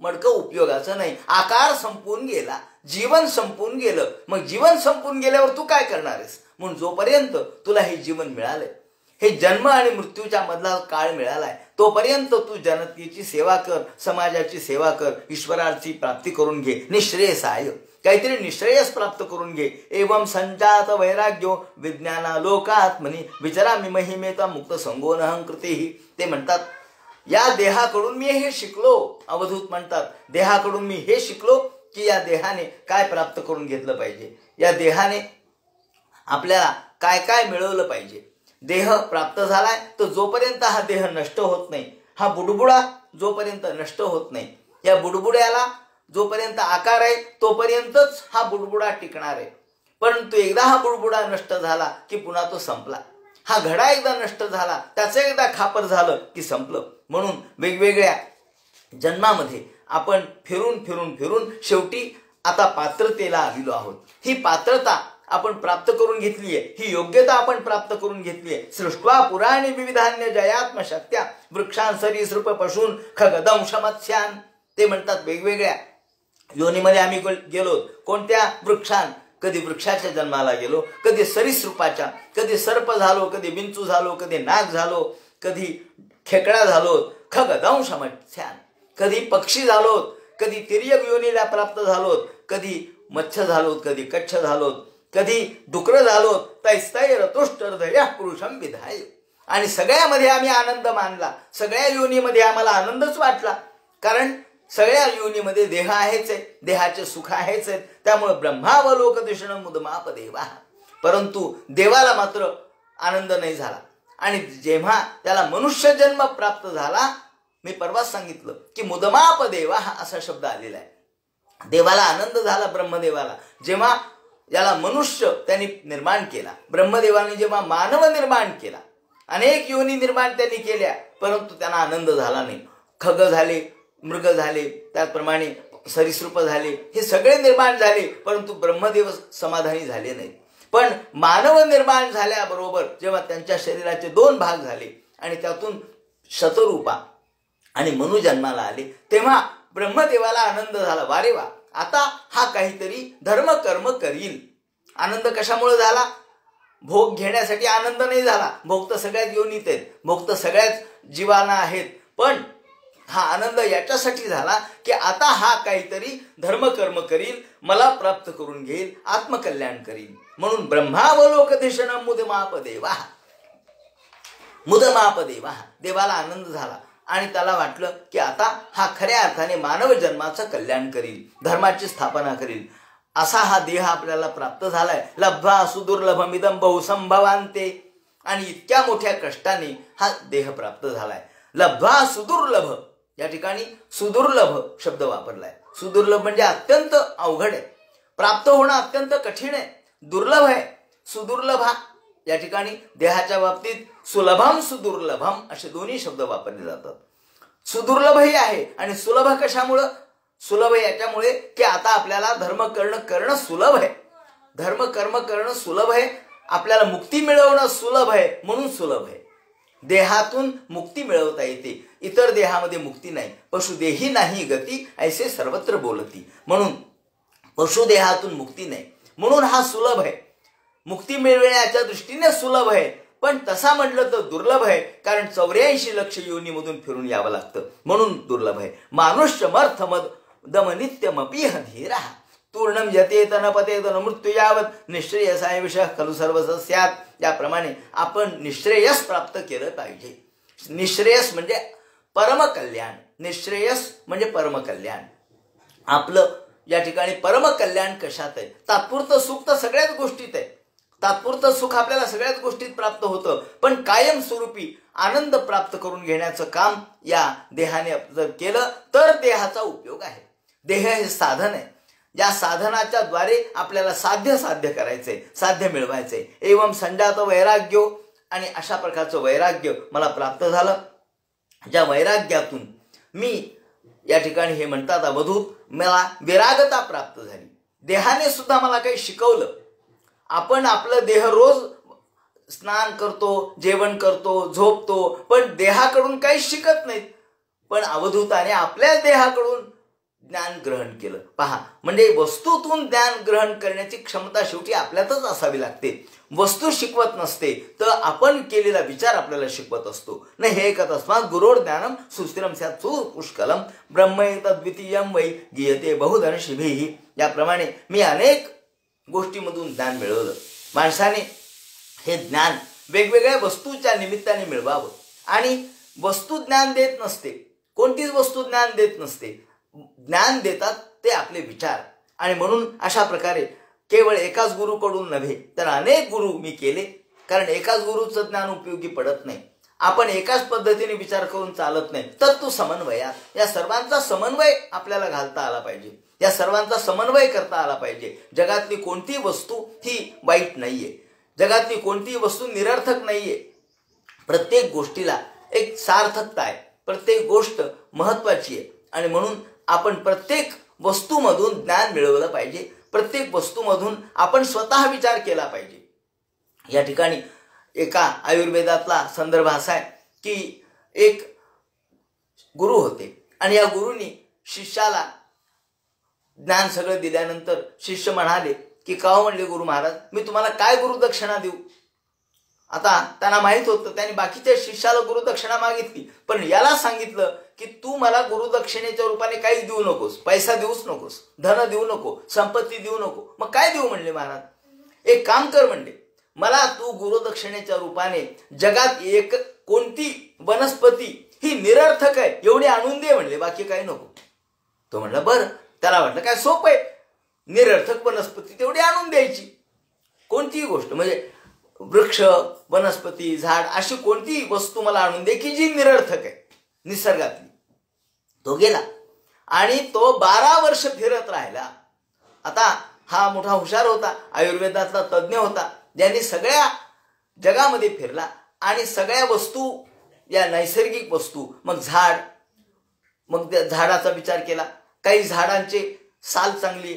मडकं उपयोगाचं नाही. आकार संपून गेला, जीवन संपून गेलं. मग जीवन संपून गेल्यावर तू काय करणार आहेस? म्हणून जोपर्यंत तुला हे जीवन मिळालंय, हे जन्म आणि मृत्यूच्या मधला काळ मिळालाय, तोपर्यंत तू जनतेची सेवा कर, समाजाची सेवा कर, ईश्वराची प्राप्ती करून घे. निःश्रेयसाय, काहीतरी निःश्रेयस प्राप्त करून घे. एवं संजात वैराग्यो विज्ञानालोकात्मनी विचरामि महिमेता मुक्त संगोनहं कृतेहि. ते म्हणतात या देहाकडून मी हे शिकलो. अवधूत म्हणतात देहाकडून मी हे शिकलो की या देहाने काय प्राप्त करून घेतलं पाहिजे, या देहाने आपल्याला काय काय मिळवलं पाहिजे. देह प्राप्त झालाय तर जोपर्यंत हा देह नष्ट होत नाही, हा बुडबुडा जोपर्यंत नष्ट होत नाही, या बुडबुड्याला जोपर्यंत आकार आहे तोपर्यंतच हा बुडबुडा टिकणार आहे. परंतु एकदा हा बुडबुडा नष्ट झाला की पुन्हा तो संपला. हा घडा एकदा नष्ट झाला, त्याचं एकदा खापर झालं की संपलं. म्हणून वेगवेगळ्या जन्मामध्ये आपण फिरून फिरून फिरून शेवटी आता पात्रतेला आलेलो आहोत. ही पात्रता आपण प्राप्त करून घेतलीये, ही योग्यता आपण प्राप्त करून घेतलीये. सृष्ट्वा पुराणे विविधान्य जयात्मशक्त्या वृक्षां सरीसृप पशून खगदंश मत्स्यान. ते म्हणतात वेगवेगळ्या योनीमध्ये आम्ही गेलो. कोणत्या? वृक्षां. कधी वृक्षाच्या जन्माला गेलो, कधी सरीसृपाच्या, कधी सर्प झालो, कधी विंचू झालो, कधी नाग झालो, कधी खेकडा झालो, खगदंश मत्स्यान. कधी पक्षी झालो, कधी तिर्यक योनीला प्राप्त झालो, कधी मत्स्य झालो, कधी कच्छ झालो, कधी डुकर झालो. तैस्तैर तुष्टर्धया पुरुषम विधाय. आणि सगळ्यामध्ये आम्ही आनंद मानला, सगळ्या योनीमध्ये आम्हाला आनंदच वाटला. कारण सगळ्या योनीमध्ये देह आहेच आहे, देहाचे सुख आहेच आहेत. त्यामुळे ब्रह्मावलोक दिशणं मुदमाप देवा. परंतु देवाला मात्र आनंद नाही झाला. आणि जेव्हा त्याला मनुष्य जन्म प्राप्त झाला, मी परवाच सांगितलं की मुदमाप देवा असा शब्द आलेला आहे. देवाला आनंद झाला ब्रह्मदेवाला जेव्हा याला मनुष्य त्यांनी निर्माण केला. ब्रह्मदेवाने जेव्हा मानव निर्माण केला, अनेक योनी निर्माण त्यांनी केल्या, परंतु त्यांना आनंद झाला नाही. खग झाले, मृग झाले, त्याचप्रमाणे सरीसृप झाले, हे सगळे निर्माण झाले, परंतु ब्रह्मदेव समाधानी झाले नाहीत. पण मानव निर्माण झाल्याबरोबर जेव्हा त्यांच्या शरीराचे 2 भाग झाले आणि त्यातून शतरूपा आणि मनु जन्माला आले, तेव्हा ब्रह्मदेवाला आनंद झाला. वारे वा, आता हा काहीतरी धर्म कर्म करील. आनंद कशामुळे झाला? भोग घेण्यासाठी आनंद नाही झाला. भोग तर सगळ्याच योनीत आहेत, भोग तर सगळ्याच जीवाना आहेत. पण हा आनंद याच्यासाठी झाला की आता हा काहीतरी धर्म कर्म करील, मला प्राप्त करून घेईल, आत्मकल्याण करील. म्हणून ब्रह्मावलोक दिशणं मुदमाप देवा. मुदमाप देवा, देवाला आनंद झाला आणि त्याला वाटलं की आता हा खऱ्या अर्थाने मानव जन्माचं कल्याण करील, धर्माची स्थापना करील. असा हा देह आपल्याला प्राप्त झालाय. लब्ध्वा सुदुर्लभमिदं बहुसंभवान्ते. आणि इतक्या मोठ्या कष्टाने हा देह प्राप्त झालाय. लब्ध्वा सुदुर्लभ, या ठिकाणी सुदुर्लभ शब्द वापरलाय. सुदुर्लभ म्हणजे अत्यंत अवघड आहे, प्राप्त होणं अत्यंत कठीण आहे, दुर्लभ आहे. सुदुर्लभ हा या ठिकाणी देहाच्या बाबतीत सुलभम सुदुर्लभम असे दोन्ही शब्द वापरले जातात. सुदुर्लभही आहे आणि सुलभ कशामुळं? सुलभ याच्यामुळे की आता आपल्याला धर्म करणं सुलभ आहे, धर्म कर्म करणं सुलभ आहे, आपल्याला मुक्ती मिळवणं सुलभ आहे, म्हणून सुलभ आहे. देहातून मुक्ती मिळवता येते, इतर देहामध्ये मुक्ती नाही. पशुदेही नाही गती ऐसे सर्वत्र बोलती. म्हणून पशुदेहातून मुक्ती नाही, म्हणून हा सुलभ आहे. मुक्ती मिळवण्याच्या दृष्टीने सुलभ आहे, पण तसा म्हटलं तर दुर्लभ आहे. कारण 84 लक्ष योनीमधून फिरून यावं लागतं, म्हणून दुर्लभ आहे. मानुष्य मर्थ मद दम नित्यमपीह धीरा. तूर्णम यतेत न पतेत न मृत्यू यावत निश्रेयसाय विषय खलु सर्वस स्यात्. याप्रमाणे आपण निश्रेयस प्राप्त केलं पाहिजे. निश्रेयस म्हणजे परमकल्याण, निश्रेयस म्हणजे परमकल्याण. आपलं या ठिकाणी परमकल्याण कशात आहे? तात्पुरतं सुख तर सगळ्याच गोष्टीत आहे. तात्पुरतं सुख आपल्याला सगळ्याच गोष्टीत प्राप्त होतं, पण कायमस्वरूपी आनंद प्राप्त करून घेण्याचं काम या देहाने जर केलं तर देहाचा उपयोग आहे. देह हे साधन आहे. या साधनाच्या द्वारे आपल्याला साध्य करायचंय, साध्य मिळवायचंय. एवं संजात वैराग्यो, आणि अशा प्रकारचं वैराग्य मला प्राप्त झालं. ज्या वैराग्यातून मी या ठिकाणी हे म्हणतात अवधूत, मला विरागता प्राप्त झाली. देहाने सुद्धा मला काही शिकवलं. आपण आपलं देह रोज स्नान करतो, जेवण करतो, झोपतो, पण देहाकडून काही शिकत नाहीत. पण अवधूताने आपल्याच देहाकडून ज्ञान ग्रहण केलं. पहा, म्हणजे वस्तूतून ज्ञान ग्रहण करण्याची क्षमता शेवटी आपल्यातच असावी लागते. वस्तू शिकवत नसते तर आपण केलेला विचार आपल्याला शिकवत असतो. न हे तस्मात् गुरोर ज्ञानम सुस्थिरम स्यात् पुष्कलम ब्रह्मैतद्वितीयं वै गीयते बहुधनशिभिः. याप्रमाणे मी अनेक गोष्टीमधून ज्ञान मिळवलं. माणसाने हे ज्ञान वेगवेगळ्या वस्तूच्या निमित्ताने मिळवावं. आणि वस्तू ज्ञान देत नसते, कोणतीच वस्तू ज्ञान देत नसते. ज्ञान देतात ते आपले विचार. आणि म्हणून अशा प्रकारे केवळ एकाच गुरुकडून नव्हे तर अनेक गुरु मी केले. कारण एकाच गुरुचं ज्ञान उपयोगी पडत नाही. आपण एकाच पद्धतीने विचार करून चालत नाही. तर तो समन्वयात, या सर्वांचा समन्वय आपल्याला घालता आला पाहिजे. या सर्वांचा समन्वय करता आला पाहिजे. जगातली कोणती वस्तू ही वाईट नाहीये. जगातली कोणतीही वस्तू निरर्थक नाहीये. प्रत्येक गोष्टीला एक सार्थकता आहे. प्रत्येक गोष्ट महत्वाची आहे. आणि म्हणून आपण प्रत्येक वस्तूमधून ज्ञान मिळवलं पाहिजे. प्रत्येक वस्तूमधून आपण स्वतः विचार केला पाहिजे. या ठिकाणी एका आयुर्वेदातला संदर्भ असा आहे की एक गुरु होते आणि या गुरुनी शिष्याला ज्ञान सगळं दिल्यानंतर शिष्य म्हणाले की का म्हणले गुरु महाराज, मी तुम्हाला काय गुरुदक्षिणा देऊ? आता त्यांना माहित होतं, त्यांनी बाकीच्या शिष्याला गुरुदक्षिणा मागितली, पण याला सांगितलं की तू मला गुरुदक्षिणेच्या रूपाने काही देऊ नकोस, पैसा देऊच नकोस, धन देऊ नको, संपत्ती देऊ नको. मग काय देऊ म्हणले महाराज? एक काम कर म्हणले, मला तू गुरुदक्षिणेच्या रूपाने जगात एक कोणती वनस्पती ही निरर्थक आहे एवढी आणून दे म्हणले, बाकी काही नको. तो म्हणला बरं. त्याला वाटलं काय सोपं आहे, निरर्थक वनस्पती तेवढी आणून द्यायची. कोणतीही गोष्ट म्हणजे वृक्ष, वनस्पती, झाड अशी कोणतीही वस्तू मला आणून दे की जी निरर्थक आहे निसर्गातली. तो गेला आणि तो 12 वर्ष फिरत राहिला. आता हा मोठा हुशार होता, आयुर्वेदातला तज्ज्ञ होता, ज्यांनी सगळ्या जगामध्ये फिरला आणि सगळ्या वस्तू, या नैसर्गिक वस्तू, मग झाड, मग त्या झाडाचा विचार केला. काही झाडांचे साल चांगली,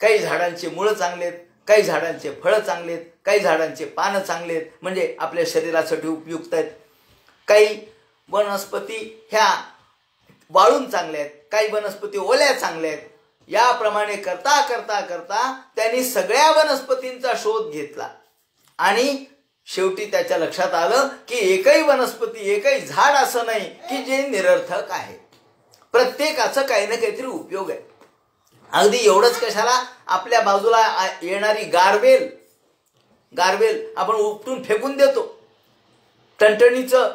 काही झाडांचे मुळं चांगलेत, काही झाडांचे फळं चांगलेत, काही झाडांचे पानं चांगलेत, म्हणजे आपल्या शरीरासाठी उपयुक्त आहेत. काही वनस्पती ह्या वाळून चांगल्या आहेत, काही वनस्पती ओल्या चांगल्या आहेत. याप्रमाणे करता करता करता त्यांनी सगळ्या वनस्पतींचा शोध घेतला आणि शेवटी त्याच्या लक्षात आलं की एकही वनस्पती, एकही झाड असं नाही की जे निरर्थक आहे. प्रत्येकाचं काही ना काहीतरी उपयोग आहे. अगदी एवढंच कशाला, आपल्या बाजूला येणारी गारवेल आपण उपटून फेकून देतो. टणटणीचं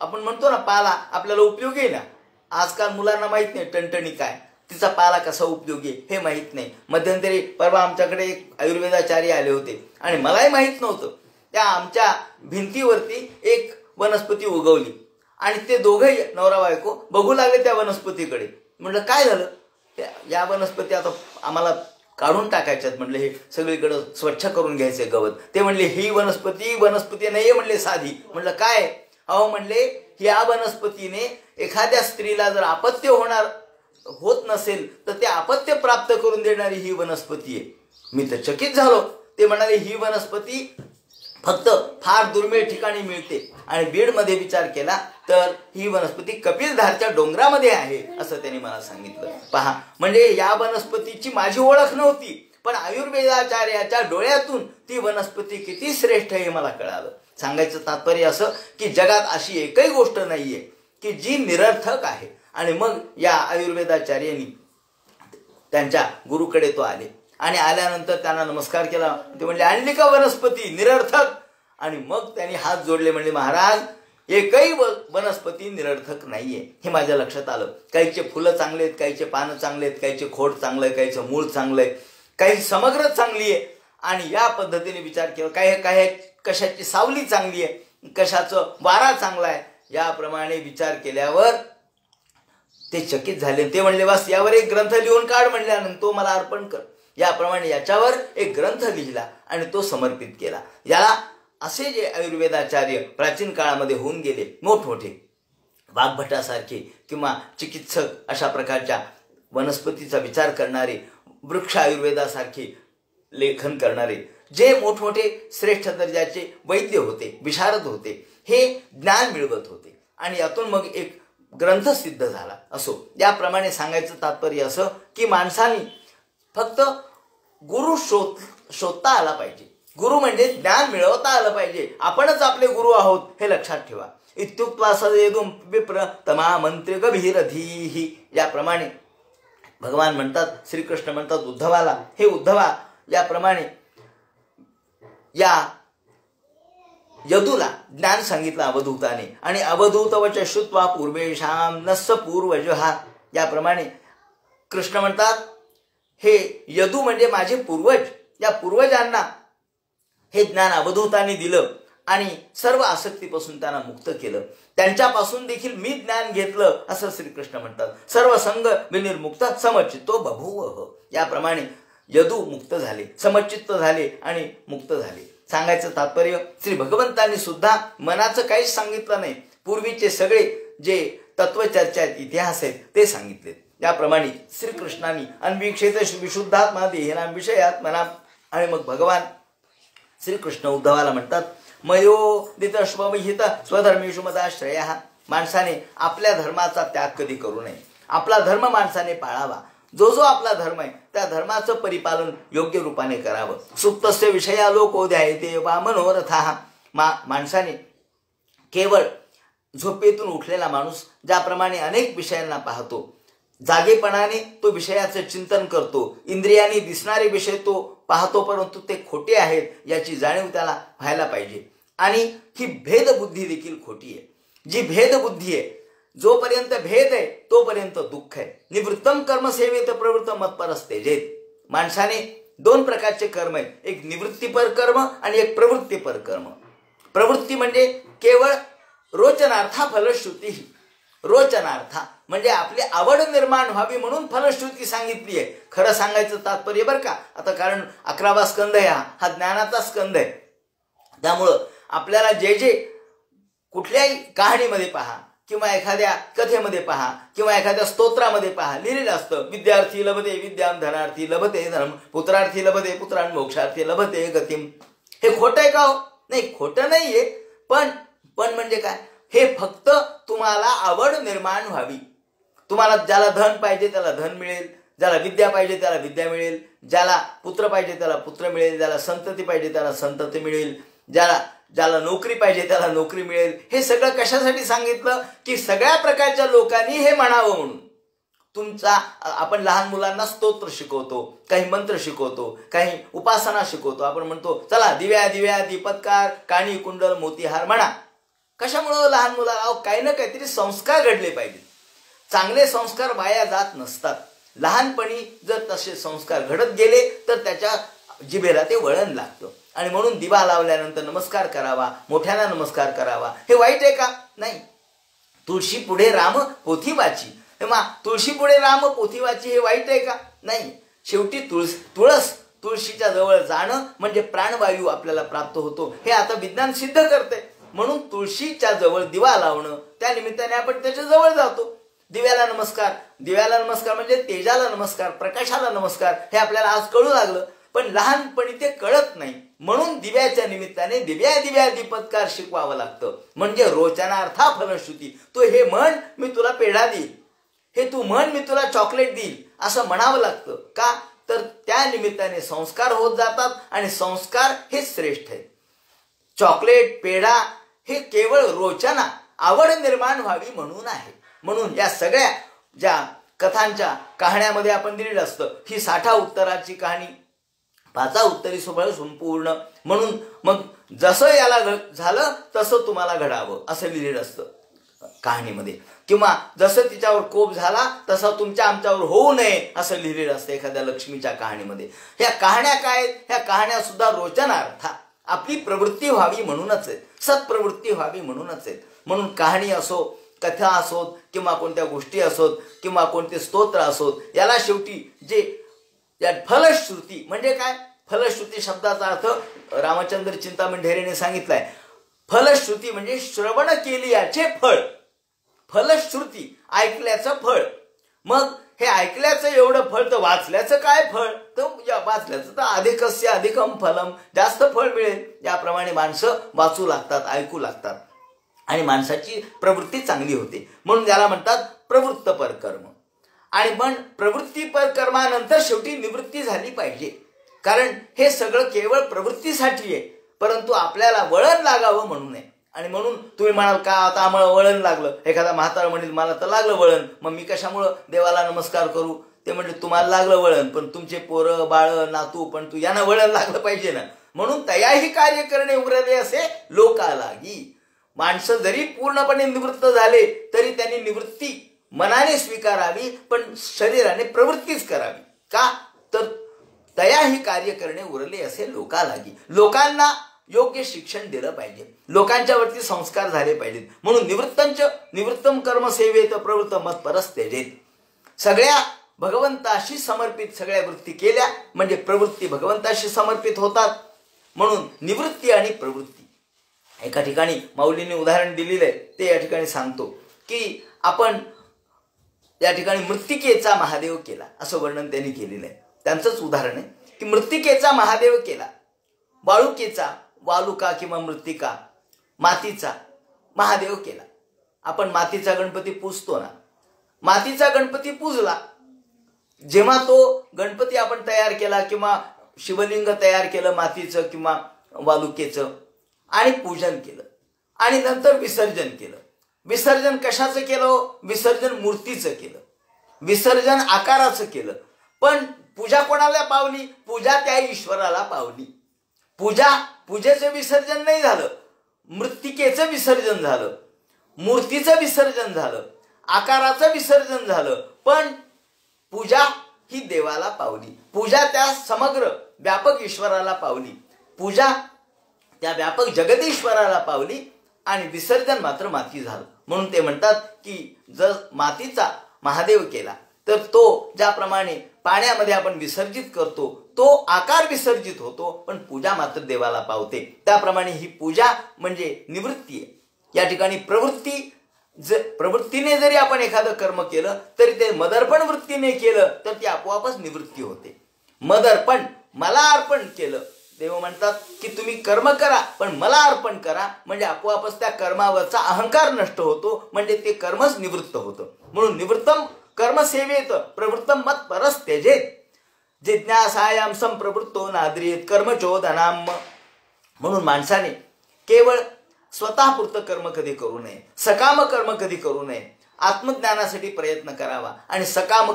आपण म्हणतो ना पाला, आपल्याला उपयोगी आहे ना. आजकाल मुलांना माहित नाही टणटणी काय, तिचा पाला कसा उपयोगी आहे हे माहित नाही. मध्यंतरी परवा आमच्याकडे एक आयुर्वेदाचार्य आले होते आणि मलाही माहित नव्हतं. त्या आमच्या भिंतीवरती एक वनस्पती उगवली आणि ते दोघंही नवरा बायको बघू लागले त्या वनस्पतीकडे. म्हटलं काय झालं? या वनस्पती आता आम्हाला काढून टाकायच्यात. म्हणले हे सगळीकडे स्वच्छ करून घ्यायचे गवत. ते म्हणले ही वनस्पती नाहीये म्हणले साधी. म्हणलं काय? अहो म्हणले या वनस्पतीने एखाद्या स्त्रीला जर अपत्य होत नसेल तर ते अपत्य प्राप्त करून देणारी ही वनस्पती आहे. मी तर चकित झालो. ते म्हणाले ही वनस्पती फक्त फार दुर्मिळ ठिकाणी मिळते आणि बीडमध्ये विचार केला तर ही वनस्पती कपिलधारच्या डोंगरामध्ये आहे असं त्यांनी मला सांगितलं. पहा, म्हणजे या वनस्पतीची माझी ओळख नव्हती, पण आयुर्वेदाचार्याच्या डोळ्यातून ती वनस्पती किती श्रेष्ठ आहे हे मला कळालं. सांगायचं तात्पर्य असं की जगात अशी एकही गोष्ट नाहीये की जी निरर्थक आहे. आणि मग या आयुर्वेदाचार्यांनी त्यांच्या गुरुकडे तो आले आणि आल्यानंतर त्यांना नमस्कार केला. ते म्हणले, आणली का वनस्पती निरर्थक? आणि मग त्यांनी हात जोडले, म्हणले, महाराज एकही वनस्पती निरर्थक नाहीये. हे माझ्या लक्षात आलं. काहीचे फुलं चांगले आहेत, काहीचे पानं चांगले आहेत, काहीचे खोड चांगलं आहे, काहीचं मूळ चांगलं आहे, काही समग्र चांगली आहे. आणि या पद्धतीने विचार केला, काय कशाची सावली चांगली आहे, कशाचं वारा चांगला आहे. याप्रमाणे विचार केल्यावर ते चकित झाले. ते म्हणले, बस यावर एक ग्रंथ लिहून काढ म्हणल्यानंतर तो मला अर्पण कर. याप्रमाणे याच्यावर एक ग्रंथ लिहिला आणि तो समर्पित केला. याला असे जे आयुर्वेदाचार्य प्राचीन काळामध्ये होऊन गेले, मोठमोठे वाघभटासारखे किंवा चिकित्सक, अशा प्रकारच्या वनस्पतीचा विचार करणारे, वृक्ष आयुर्वेदासारखे लेखन करणारे, जे मोठमोठे श्रेष्ठ दर्जाचे वैद्य होते, विशारद होते, हे ज्ञान मिळवत होते आणि यातून मग एक ग्रंथ सिद्ध झाला. असो, याप्रमाणे सांगायचं तात्पर्य असं की माणसाने फक्त गुरु शोधता आला पाहिजे. गुरु म्हणजे ज्ञान मिळवता आलं पाहिजे. आपणच आपले गुरु आहोत हे लक्षात ठेवा. इत्युक्त्वा सदेदुम विप्र तमा मंत्रिक भीरधीहि. याप्रमाणे भगवान म्हणतात, श्रीकृष्ण म्हणतात उद्धवाला, हे उद्धवा, याप्रमाणे या यदूला ज्ञान सांगितलं अवधूताने. आणि अवधूत वच श्रुत्वा पूर्वेशाम नस्स पूर्वजहा. याप्रमाणे कृष्ण म्हणतात, हे यदू म्हणजे माझे पूर्वज. या पूर्वजांना हे ज्ञान अवधूताने दिलं आणि सर्व आसक्तीपासून त्यांना मुक्त केलं. त्यांच्यापासून देखील मी ज्ञान घेतलं असं श्रीकृष्ण म्हणतात. सर्व संग विनिर्मुक्त समचित्तो बभूव. याप्रमाणे यदू मुक्त झाले, समचित्त झाले आणि मुक्त झाले. सांगायचं तात्पर्य, श्री भगवंतांनी सुद्धा मनाचं काहीच सांगितलं नाही. पूर्वीचे सगळे जे तत्वचर्चा आहेत, इतिहास आहेत, ते सांगितले. याप्रमाणे श्रीकृष्णांनी अन्वीक्षेत विशुद्धात्मा देहिनाम विषयात्मना. आणि मग भगवान श्रीकृष्ण उद्धवाला म्हणतात, मयोदितश्वविहित स्वधर्मेषु मदाश्रयः. माणसाने आपल्या धर्माचा त्याग कधी करू नये. आपला धर्म माणसाने पाळावा. जो जो आपला धर्म आहे त्या धर्माचं परिपालन योग्य रूपाने करावं. सुप्तस्य विषया लोकोद्यायते वा मनोरथः. माणसाने केवळ झोपेतून उठलेला माणूस ज्याप्रमाणे अनेक विषयांना पाहतो, जागेपणाने तो विषयाचं चिंतन करतो, इंद्रियांनी दिसणारे विषय तो पाहतो, परंतु ते खोटे आहेत याची जाणीव त्याला व्हायला पाहिजे. आणि ही भेदबुद्धी देखील खोटी आहे. जी भेदबुद्धी आहे, जोपर्यंत भेद आहे तोपर्यंत दुःख आहे. निवृत्तम कर्म सेवेत प्रवृत्त मत्परस्तेजेत. माणसाने दोन प्रकारचे कर्म आहेत, एक निवृत्तीपर कर्म आणि एक प्रवृत्तीपर कर्म. प्रवृत्ती म्हणजे केवळ रोचनार्था फलश्रुती. रोचनार्था म्हणजे आपली आवड निर्माण व्हावी म्हणून फलश्रुती सांगितली आहे. खरं सांगायचं तात्पर्य बरं का, आता कारण 11वा स्कंद आहे, हा ज्ञानाचा स्कंद आहे. त्यामुळं आपल्याला जे जे कुठल्याही कहाणीमध्ये पहा किंवा एखाद्या कथेमध्ये पहा किंवा एखाद्या स्तोत्रामध्ये पहा, लिहिलेलं असतं, विद्यार्थी लभते विद्याम, धनार्थी लभते धनम, पुत्रार्थी लभते पुत्रान, मोक्षार्थी लभते गतिम. हे खोटं आहे का हो? नाही, खोटं नाहीये. पण म्हणजे काय, हे फक्त तुम्हाला आवड निर्माण व्हावी. तुम्हाला ज्याला धन पाहिजे त्याला धन मिळेल, ज्याला विद्या पाहिजे त्याला विद्या मिळेल, ज्याला पुत्र पाहिजे त्याला पुत्र मिळेल, ज्याला संतती पाहिजे त्याला संतती मिळेल, ज्याला नोकरी पाहिजे त्याला नोकरी मिळेल. हे सगळं कशासाठी सांगितलं की सगळ्या प्रकारच्या लोकांनी हे म्हणावं म्हणून. आपण लहान मुलांना स्तोत्र शिकवतो, काही मंत्र शिकवतो, काही उपासना शिकवतो. आपण म्हणतो चला दिव्या दिव्या दीपत्कार काणी कुंडल मोतीहार म्हणा. कशामुळं? लहान मुलाला काही ना काहीतरी संस्कार घडले पाहिजेत. चांगले संस्कार वाया जात नसतात. लहानपणी जर तसे संस्कार घडत गेले तर त्याच्या जिभेला ते वळण लागतं. आणि म्हणून दिवा लावल्यानंतर नमस्कार करावा, मोठ्यांना नमस्कार करावा. हे वाईट आहे का? नाही. तुळशी पुढे राम पोथी वाची. तेव्हा तुळशी पुढे राम पोथी वाची हे वाईट आहे का? नाही. शेवटी तुळशीच्या जवळ जाणं म्हणजे प्राणवायू आपल्याला प्राप्त होतो, हे आता विज्ञान सिद्ध करते. म्हणून तुळशीच्या जवळ दिवा लावणं, त्या निमित्ताने आपण त्याच्या जवळ जातो. दिव्याला नमस्कार म्हणजे तेजाला नमस्कार, प्रकाशाला नमस्कार, हे आपल्याला आज कळू लागलं. पण लहानपणी ते कळत नाही. म्हणून दिव्याच्या निमित्ताने दिव्या दिव्या दीपत्कार शिकवावं लागतं. म्हणजे रोचनार्था फलश्रुती. तो हे म्हण मी तुला पेढा देईल, हे तू म्हण मी तुला चॉकलेट देईल, असं म्हणावं लागतं. का? तर त्या निमित्ताने संस्कार होत जातात आणि संस्कार हे श्रेष्ठ आहे. चॉकलेट पेढा हे केवळ रोचना, आवड निर्माण व्हावी म्हणून आहे. म्हणून या सगळ्या ज्या कथांच्या कहाण्यामध्ये आपण दिलेलं असतं, ही 60 उत्तराची कहाणी पाचा उत्तरी स्वभाव संपूर्ण. म्हणून मग जसं याला झालं तसं तुम्हाला घडावं असं लिहिलेलं असतं कहाणीमध्ये. किंवा जसं तिच्यावर कोप झाला तसा तुमच्या आमच्यावर होऊ नये असं लिहिलेलं असतं एखाद्या लक्ष्मीच्या कहाणीमध्ये. ह्या कहाण्या काय आहेत? ह्या कहाण्या सुद्धा रोचनार्थ आपली प्रवृत्ती व्हावी म्हणूनच आहेत, सत्प्रवृत्ती व्हावी म्हणूनच आहेत. म्हणून कहाणी असो, कथा असोत, किंवा कोणत्या गोष्टी असोत, किंवा कोणते स्तोत्र असोत, याला शेवटी जे या फलश्रुती म्हणजे काय? फलश्रुती शब्दाचा अर्थ रामचंद्र चिंतामण ढेरेने सांगितलाय. फलश्रुती म्हणजे श्रवण केली याचे फळ. फलश्रुती ऐकल्याचं फळ. मग हे ऐकल्याचं एवढं फळ, तर वाचल्याचं काय फळ? तर वाचल्याचं तर अधिकस्य अधिकम फलम, जास्त फळ मिळेल. याप्रमाणे माणसं वाचू लागतात, ऐकू लागतात आणि माणसाची प्रवृत्ती चांगली होते. म्हणून त्याला म्हणतात प्रवृत्त परकर्म. आणि पण प्रवृत्ती परकर्मानंतर शेवटी निवृत्ती झाली पाहिजे. कारण हे सगळं केवळ प्रवृत्तीसाठी आहे, परंतु आपल्याला वळण लागावं म्हणून आहे. आणि म्हणून तुम्ही म्हणाल का आता आम्हाला वळण लागलं? एखादा म्हातारा म्हणेल मला तर लागलं वळण, मग मी कशामुळं देवाला नमस्कार करू? ते म्हणजे तुम्हाला लागलं वळण, पण तुमचे पोरं बाळ नातू पण तू यांना वळण लागलं पाहिजे ना. म्हणून तयाही कार्य करणे उरले असे लोकालागी. माणसं जरी पूर्णपणे निवृत्त झाले तरी त्यांनी निवृत्ती मनाने स्वीकारावी, पण शरीराने प्रवृत्तीच करावी. का? तर तयाही कार्य करणे उरले असे लोकालागी. लोकांना योग्य शिक्षण दिलं पाहिजे, लोकांच्यावरती संस्कार झाले पाहिजेत. म्हणून निवृत्तम कर्म सेवेत प्रवृत्त मत परस्तेजेत. सगळ्या भगवंताशी समर्पित सगळ्या वृत्ती केल्या म्हणजे प्रवृत्ती भगवंताशी समर्पित होतात. म्हणून निवृत्ती आणि प्रवृत्ती. एका ठिकाणी माऊलींनी उदाहरण दिलेलं आहे, ते या ठिकाणी सांगतो की आपण या ठिकाणी मृत्तिकेचा महादेव केला असं वर्णन त्यांनी केलेलं आहे. त्यांचंच उदाहरण आहे की मृत्तिकेचा महादेव केला, वाळुकेचा, वालुका किंवा मृत्तिका, मातीचा महादेव केला. आपण मातीचा गणपती पूजतो ना. मातीचा गणपती पूजला. जेव्हा तो गणपती आपण तयार केला किंवा शिवलिंग तयार केलं मातीचं किंवा वालुकेचं आणि पूजन केलं आणि नंतर विसर्जन केलं. विसर्जन कशाचं केलं? विसर्जन मूर्तीचं केलं, विसर्जन आकाराचं केलं. पण पूजा कोणाला पावली? पूजा त्या ईश्वराला पावली. पूजेचं विसर्जन नाही झालं, मृत्तिकेचं विसर्जन झालं, मूर्तीचं विसर्जन झालं, आकाराचं विसर्जन झालं, पण पूजा ही देवाला पावली. पूजा त्या समग्र व्यापक ईश्वराला पावली. पूजा त्या व्यापक जगदीश्वराला पावली आणि विसर्जन मात्र माती झालं. म्हणून ते म्हणतात की जर मातीचा महादेव केला तर तो ज्याप्रमाणे पाण्यामध्ये आपण विसर्जित करतो तो आकार विसर्जित होतो, पण पूजा मात्र देवाला पावते. त्याप्रमाणे ही पूजा म्हणजे निवृत्ती आहे. या ठिकाणी प्रवृत्तीने जरी आपण एखादं कर्म केलं तरी ते मदर्पण वृत्तीने केलं तर ती आपोआपच निवृत्ती होते. मदर्पण, मला अर्पण केलं. देव म्हणतात की तुम्ही कर्म करा पण मला अर्पण करा, म्हणजे आपोआपच त्या कर्मावरचा अहंकार नष्ट होतो, म्हणजे ते कर्मच निवृत्त होतं. म्हणून निवृत्तम कर्मसेवेत प्रवृत्तम मत परस्तेजेत. जिज्ञासायाम संप्रवृत्तो नाद्रियेत कर्मचोदनाम. म्हणून माणसाने केवळ स्वतःपुरतं कर्म कधी करू नये, सकाम कर्म कधी करू नये. आत्मज्ञानासाठी प्रयत्न करावा आणि सकाम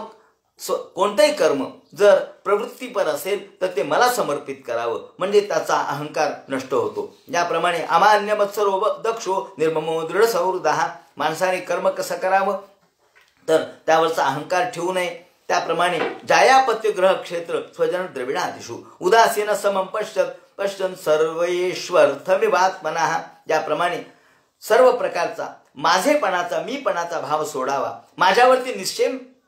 कोणतंही कर्म जर प्रवृत्तीपर असेल तर ते मला समर्पित करावं, म्हणजे त्याचा अहंकार नष्ट होतो. ज्याप्रमाणे अमान्य मत्सरो दक्षो निर्ममो दृढ सौहृदः. माणसाने कर्म कसं करावं तर त्यावरचा अहंकार ठेवू नये. त्याप्रमाणे जायापत्य ग्रह क्षेत्र स्वजन द्रविणादिषु उदासीन समम पश्चन सर्वेश्वर्थमिवात्मनः. ज्याप्रमाणे सर्व प्रकारचा माझेपणाचा मीपणाचा भाव सोडावा, माझ्यावरती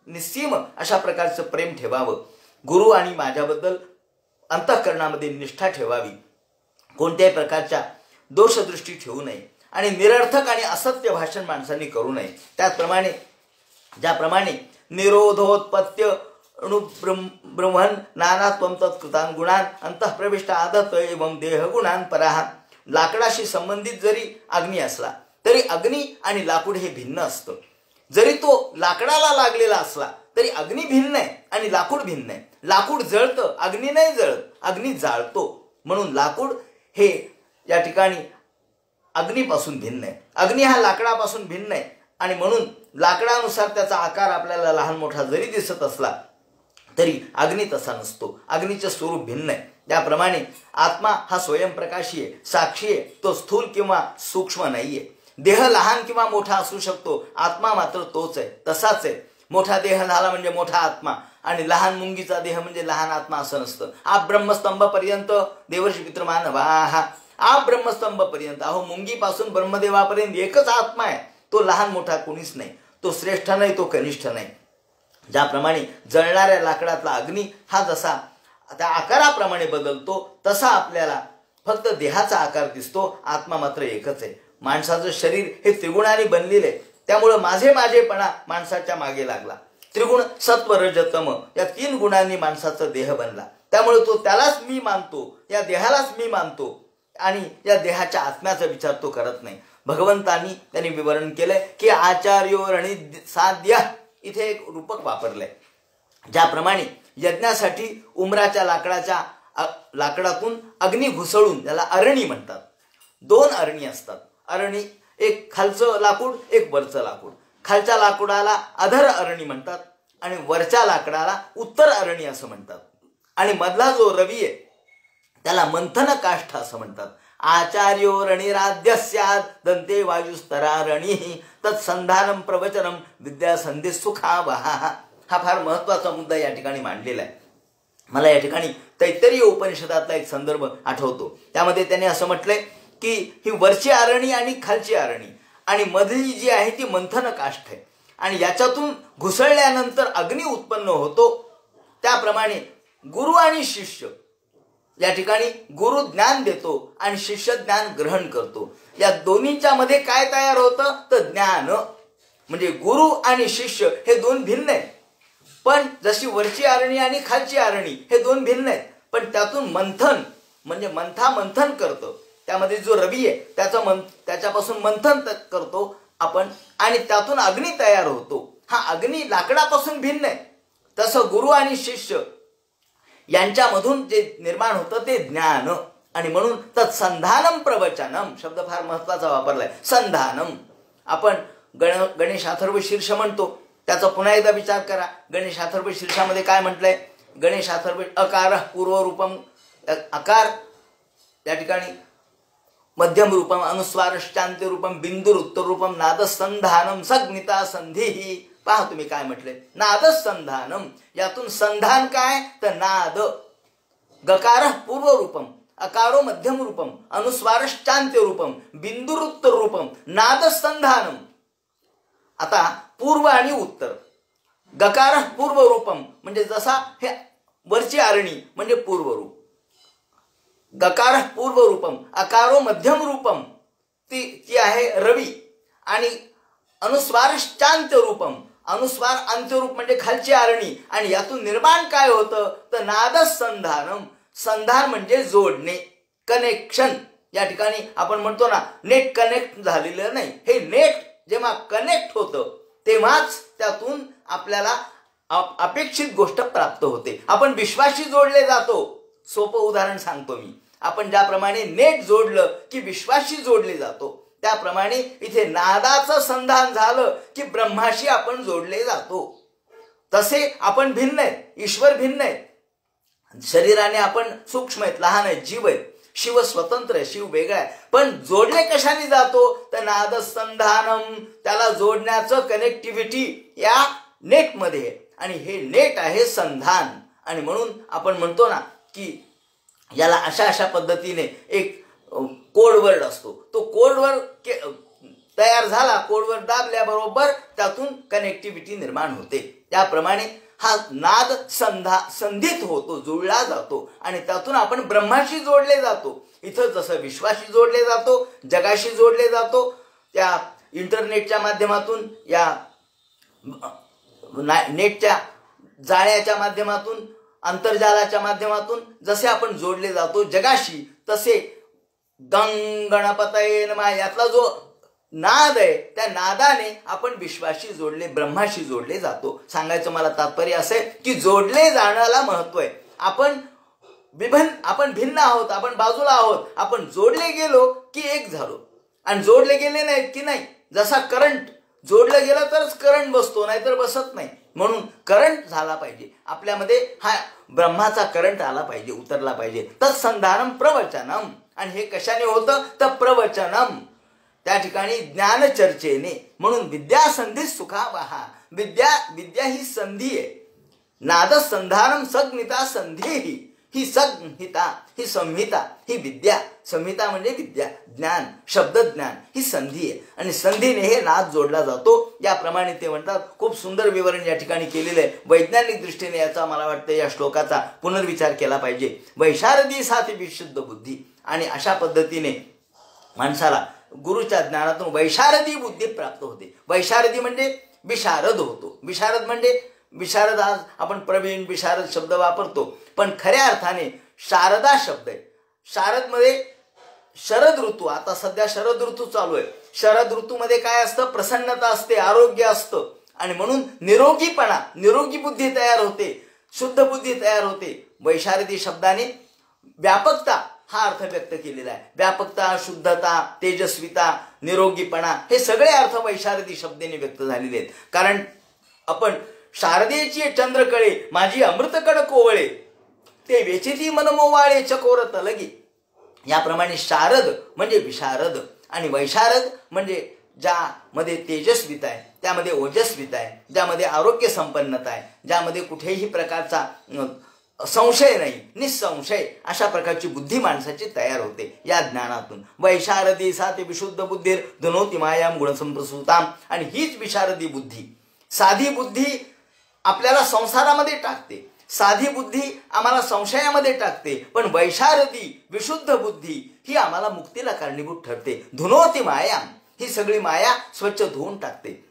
निस्सीम अशा प्रकारचं प्रेम ठेवावं. गुरु आणि माझ्याबद्दल अंतःकरणामध्ये निष्ठा ठेवावी. कोणत्याही प्रकारच्या दोषदृष्टी ठेवू नये आणि निरर्थक आणि असत्य भाषण माणसांनी करू नये. त्याचप्रमाणे ज्याप्रमाणे निरोधोत्पत्य अणुब्रह्मन नानात्वम तत्कृतान गुणान अंतःप्रविष्ट आदत एवं देहगुणान पराह. लाकडाशी संबंधित जरी अग्नी असला तरी अग्नी आणि लाकूड हे भिन्न असतं. जरी तो लाकडाला लागलेला असला तरी अग्नी भिन्न आहे आणि लाकूड भिन्न आहे. लाकूड जळतं, अग्नी नाही जळत, अग्नी जाळतो. म्हणून लाकूड हे या ठिकाणी अग्नीपासून भिन्न आहे, अग्नी हा लाकडापासून भिन्न आहे. आणि म्हणून लाकडानुसार त्याचा आकार आपल्याला लहान मोठा जरी दिसत असला तरी अग्नी तसा नसतो, अग्नीचे स्वरूप भिन्न आहे. त्याप्रमाणे आत्मा हा स्वयंप्रकाशी आहे, साक्षी आहे, तो स्थूल किंवा सूक्ष्म नाहीये. देह लहान किंवा मोठा असू शकतो, आत्मा मात्र तोच आहे, तसाच आहे. मोठा देह झाला म्हणजे मोठा आत्मा आणि लहान मुंगीचा देह म्हणजे लहान आत्मा असं नसतं. आप ब्रह्मस्तंभ पर्यंत देवर्षी पितृमान वाहा, आप ब्रह्मस्तंभ पर्यंत, अहो मुंगीपासून ब्रह्मदेवापर्यंत एकच आत्मा आहे. तो लहान मोठा कोणीच नाही, तो श्रेष्ठ नाही, तो कनिष्ठ नाही. ज्याप्रमाणे जळणाऱ्या लाकडातला अग्नी हा जसा त्या आकाराप्रमाणे बदलतो तसा आपल्याला फक्त देहाचा आकार दिसतो, आत्मा मात्र एकच आहे. माणसाचं शरीर हे त्रिगुणाने बनलेलं आहे, त्यामुळं माझेपणा माणसाच्या मागे लागला. त्रिगुण सत्व रज तम या 3 गुणांनी माणसाचा देह बनला. त्यामुळे तो त्यालाच मी मानतो, या देहालाच मी मानतो आणि या देहाच्या आत्म्याचा विचार तो करत नाही. भगवंतांनी त्यांनी विवरण केलंय की आचार्योरणी साध्य, इथे एक रूपक वापरलंय. ज्याप्रमाणे यज्ञासाठी उमराच्या लाकडातून अग्नी घुसळून त्याला अरणी म्हणतात. 2 अरणी असतात. अरणी एक खालचं लाकूड, एक वरचं लाकूड. खालच्या लाकूडाला अधर अरणी म्हणतात आणि वरच्या लाकडाला उत्तर अरणी असं म्हणतात. आणि मधला जो रवी आहे त्याला मंथन काष्ठ असं म्हणतात. आचार्योरणिराद्य स्याद दंते वायुस्तरारणी तत्संधानम प्रवचनम विद्या संधी सुखावहा. हा फार महत्वाचा मुद्दा या ठिकाणी मांडलेला आहे. मला या ठिकाणी तैत्तरीय उपनिषदातला एक संदर्भ आठवतो. त्यामध्ये त्याने असं म्हटलंय की ही वरची आरणी आणि खालची आरणी आणि मधली जी आहे ती मंथन काष्ठ आहे आणि याच्यातून घुसळल्यानंतर अग्नी उत्पन्न होतो. त्याप्रमाणे गुरु आणि शिष्य, या ठिकाणी गुरु ज्ञान देतो आणि शिष्य ज्ञान ग्रहण करतो. या दोन्हीच्या मध्ये काय तयार होतं तर ज्ञान. म्हणजे गुरु आणि शिष्य हे 2 भिन्न आहेत, पण जशी वरची आरणी आणि खालची आरणी हे 2 भिन्न आहेत, पण त्यातून मंथन म्हणजे मंथन करतो. त्यामध्ये जो रवी आहे त्याच्यापासून मंथन करतो आपण आणि त्यातून अग्नी तयार होतो. हा अग्नी लाकडापासून भिन्न आहे. तसं गुरु आणि शिष्य यांच्यामधून जे निर्माण होतं ते ज्ञान. आणि म्हणून तत्संधानम प्रवचनम शब्द फार महत्वाचा वापरलाय. संधानम. आपण गणेश अथर्व शीर्ष म्हणतो, त्याचा पुन्हा एकदा विचार करा. गणेश अथर्व शीर्षामध्ये काय म्हटलंय? गणेश अथर्व अकार पूर्वरूपम, अकार या ठिकाणी मध्यम रूपम, अनुस्वारश्चांत्य रूपम, बिंदुर उत्तर रूपम, नादसंधानम सग्निता संधी. पहा तुम्ही काय म्हटले, नादसंधानम. यातून संधान काय तर नाद. गकार पूर्व रूपम, अकारो मध्यम रूपम, अनुस्वारश्चांत्य रूपम, बिंदुर उत्तर रूपम, नादसंधानम. आता पूर्व आणि उत्तर. गकार पूर्व रूपम म्हणजे जसा हे वरची आरणी म्हणजे पूर्व रूप. गकार पूर्व रूपम, अकारो मध्यम रूपम ती आहे रवी आणि अनुस्वारश्चांत्य रूपम, अनुस्वार अंत्यरूप म्हणजे खालची आरणी आणि यातून निर्माण काय होतं तर नादसंधानम. संधान म्हणजे जोडणे, कनेक्शन. या ठिकाणी आपण म्हणतो ना नेट कनेक्ट झालेलं नाही. हे नेट जेव्हा कनेक्ट होतं तेव्हाच त्यातून आपल्याला अपेक्षित गोष्ट प्राप्त होते. आपण विश्वाशी जोडले जातो. सोपं उदाहरण सांगतो मी. आपण ज्याप्रमाणे नेट जोडलं की विश्वाशी जोडले जातो, त्याप्रमाणे इथे नादाचं संधान झालं की ब्रह्माशी आपण जोडले जातो. तसे आपण भिन्न आहेत, ईश्वर भिन्न आहेत. शरीराने आपण सूक्ष्म आहेत, लहान आहेत, जीव आहेत. शिव स्वतंत्र आहे, शिव वेगळा आहे. पण जोडले कशाने जातो तर नादसंधानम. त्याला जोडण्याचं कनेक्टिव्हिटी या नेटमध्ये आणि हे नेट आहे संधान. आणि म्हणून आपण म्हणतो ना की याला अशा पद्धतीने एक कोडवर्ड असतो. तो कोडवर्ड तयार झाला, कोडवर्ड दाबल्याबरोबर त्यातून कनेक्टिव्हिटी निर्माण होते. त्याप्रमाणे हा नाद संधित होतो, जुळला जातो आणि त्यातून आपण ब्रह्माशी जोडले जातो. इथं जसं विश्वाशी जोडले जातो, जगाशी जोडले जातो, त्या इंटरनेटच्या माध्यमातून, या नेटच्या जाळ्याच्या माध्यमातून, अंतर्जालाच्या माध्यमातून जसे आपण जोडले जातो जगाशी, तसे गणपतये नमः यातला जो नाद आहे त्या नादाने आपण विश्वाशी जोडले, ब्रह्माशी जोडले जातो. सांगायचं मला तात्पर्य असे की जोडले जाण्याला महत्व आहे. आपण भिन्न आहोत, आपण बाजूला आहोत. आपण जोडले गेलो की एक झालो आणि जोडले गेले नाहीत की नाही. जसा करंट जोडलं गेलं तरच करंट बसतो, नाहीतर बसत नाही. म्हणून करंट झाला पाहिजे आपल्यामध्ये, हा ब्रह्माचा करंट आला पाहिजे, उतरला पाहिजे. तत्संधानम प्रवचनम. आणि हे कशाने होतं तर प्रवचनम, त्या ठिकाणी ज्ञानचर्चेने. म्हणून विद्या संधी सुखावहा. विद्या ही संधी आहे. नादसंधानम संहिता संधी. ही संहिता, ही संहिता, ही विद्या. संहिता म्हणजे विद्या, ज्ञान, शब्दज्ञान, ही संधी आहे. आणि संधीने हे नाद जोडला जातो. याप्रमाणे ते म्हणतात. खूप सुंदर विवरण या ठिकाणी केलेलं आहे. वैज्ञानिक दृष्टीने याचा मला वाटतं या श्लोकाचा पुनर्विचार केला पाहिजे. वैशारदी साथ विशुद्ध बुद्धी. आणि अशा पद्धतीने माणसाला गुरुच्या ज्ञानातून वैशारदी बुद्धी प्राप्त होते. वैशारदी म्हणजे विशारद होतो. विशारद म्हणजे विशारद, आज आपण प्रवीण विशारद शब्द वापरतो, पण खऱ्या अर्थाने शारदा शब्द आहे. शारदमध्ये शरद ऋतू, आता सध्या शरद ऋतू चालू आहे. शरद ऋतूमध्ये काय असतं, प्रसन्नता असते, आरोग्य असतं. आणि म्हणून निरोगीपणा, निरोगी बुद्धी तयार होते, शुद्ध बुद्धी तयार होते. वैशारदी शब्दाने व्यापकता हा अर्थ व्यक्त केलेला आहे. व्यापकता, शुद्धता, तेजस्विता, निरोगीपणा हे सगळे अर्थ वैशारदी शब्दाने व्यक्त झालेले आहेत. कारण आपण शारदेची चंद्रकळे माझी अमृतकड कोवळे, ते वेचिती मनमोवाळे चकोर तलगी. याप्रमाणे शारद म्हणजे विशारद आणि वैशारद म्हणजे ज्यामध्ये तेजस्विता आहे, त्यामध्ये ओजस्विता आहे, ज्यामध्ये आरोग्य संपन्नता आहे, ज्यामध्ये कुठेही प्रकारचा संशय नाही, निसंशय अशा प्रकारची बुद्धी माणसाची तयार होते या ज्ञानातून. वैशारदी साते विशुद्ध बुद्धीर धनोती मायाम गुणसंप्रसूताम. आणि हीच विशारदी बुद्धी, साधी बुद्धी आपल्याला संसारामध्ये टाकते, साधी बुद्धी आम्हाला संशयामध्ये टाकते, पण वैशारदी विशुद्ध बुद्धी ही आम्हाला मुक्तीला कारणीभूत ठरते. धुनोती माया, ही सगळी माया स्वच्छ धुवून टाकते.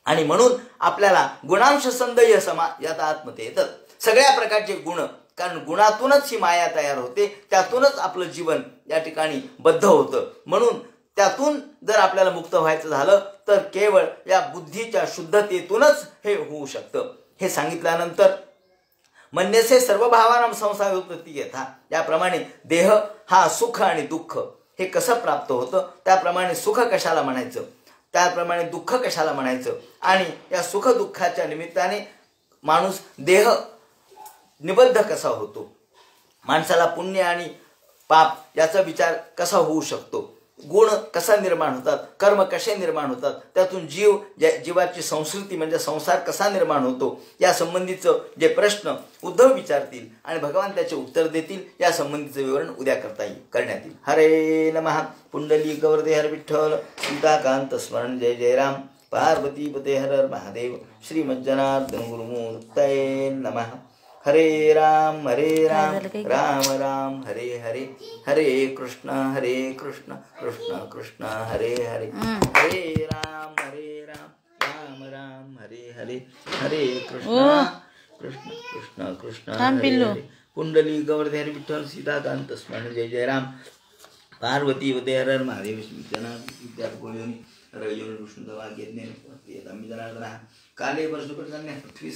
आणि म्हणून आपल्याला गुणांश संदय समा यात आत्मते येतात. सगळ्या प्रकारचे गुण, कारण गुणातूनच ही माया तयार होते, त्यातूनच आपलं जीवन या ठिकाणी बद्ध होतं. म्हणून त्यातून जर आपल्याला मुक्त व्हायचं झालं तर केवळ या बुद्धीच्या शुद्धतेतूनच हे होऊ शकतं. हे सांगितल्यानंतर मन्यसे सर्व भावानां संसार उत्पत्ती यथा. याप्रमाणे देह हा सुख आणि दुःख हे कसं प्राप्त होतं, त्याप्रमाणे सुख कशाला म्हणायचं, त्याप्रमाणे दुःख कशाला म्हणायचं. आणि या सुख दुःखाच्या निमित्ताने माणूस देह निबद्ध कसा होतो, माणसाला पुण्य आणि पाप याचा विचार कसा होऊ शकतो, गुण कसा निर्माण होतात, कर्म कसे निर्माण होतात, त्यातून जीवाची संस्कृती म्हणजे संसार कसा निर्माण होतो, या संबंधीचं जे प्रश्न उद्धव विचारतील आणि भगवान त्याचे उत्तर देतील, या संबंधीचं विवरण उद्या करण्यात येईल. हरे नमः. पुंडली गौरदे हर विठ्ठल. सीताकांत स्मरण. जय जय राम. पार्वती पते हर हर महादेव. श्रीमज्जनार्दन गुरुमूर्तये नमः. हरे राम राम राम हरे हरे, हरे कृष्ण कृष्ण कृष्ण हरे हरे, हरे राम राम राम हरे हरे, हरे कृष्ण कृष्ण कृष्ण हरे हरे. पुंडली गौरधर विठ्ठल. सीताकांत स्मरण. जय जय राम. पार्वती वदे हर हर महादेव. विद्यार्थी रविजन विष्णु काले वर्ष पृथ्वी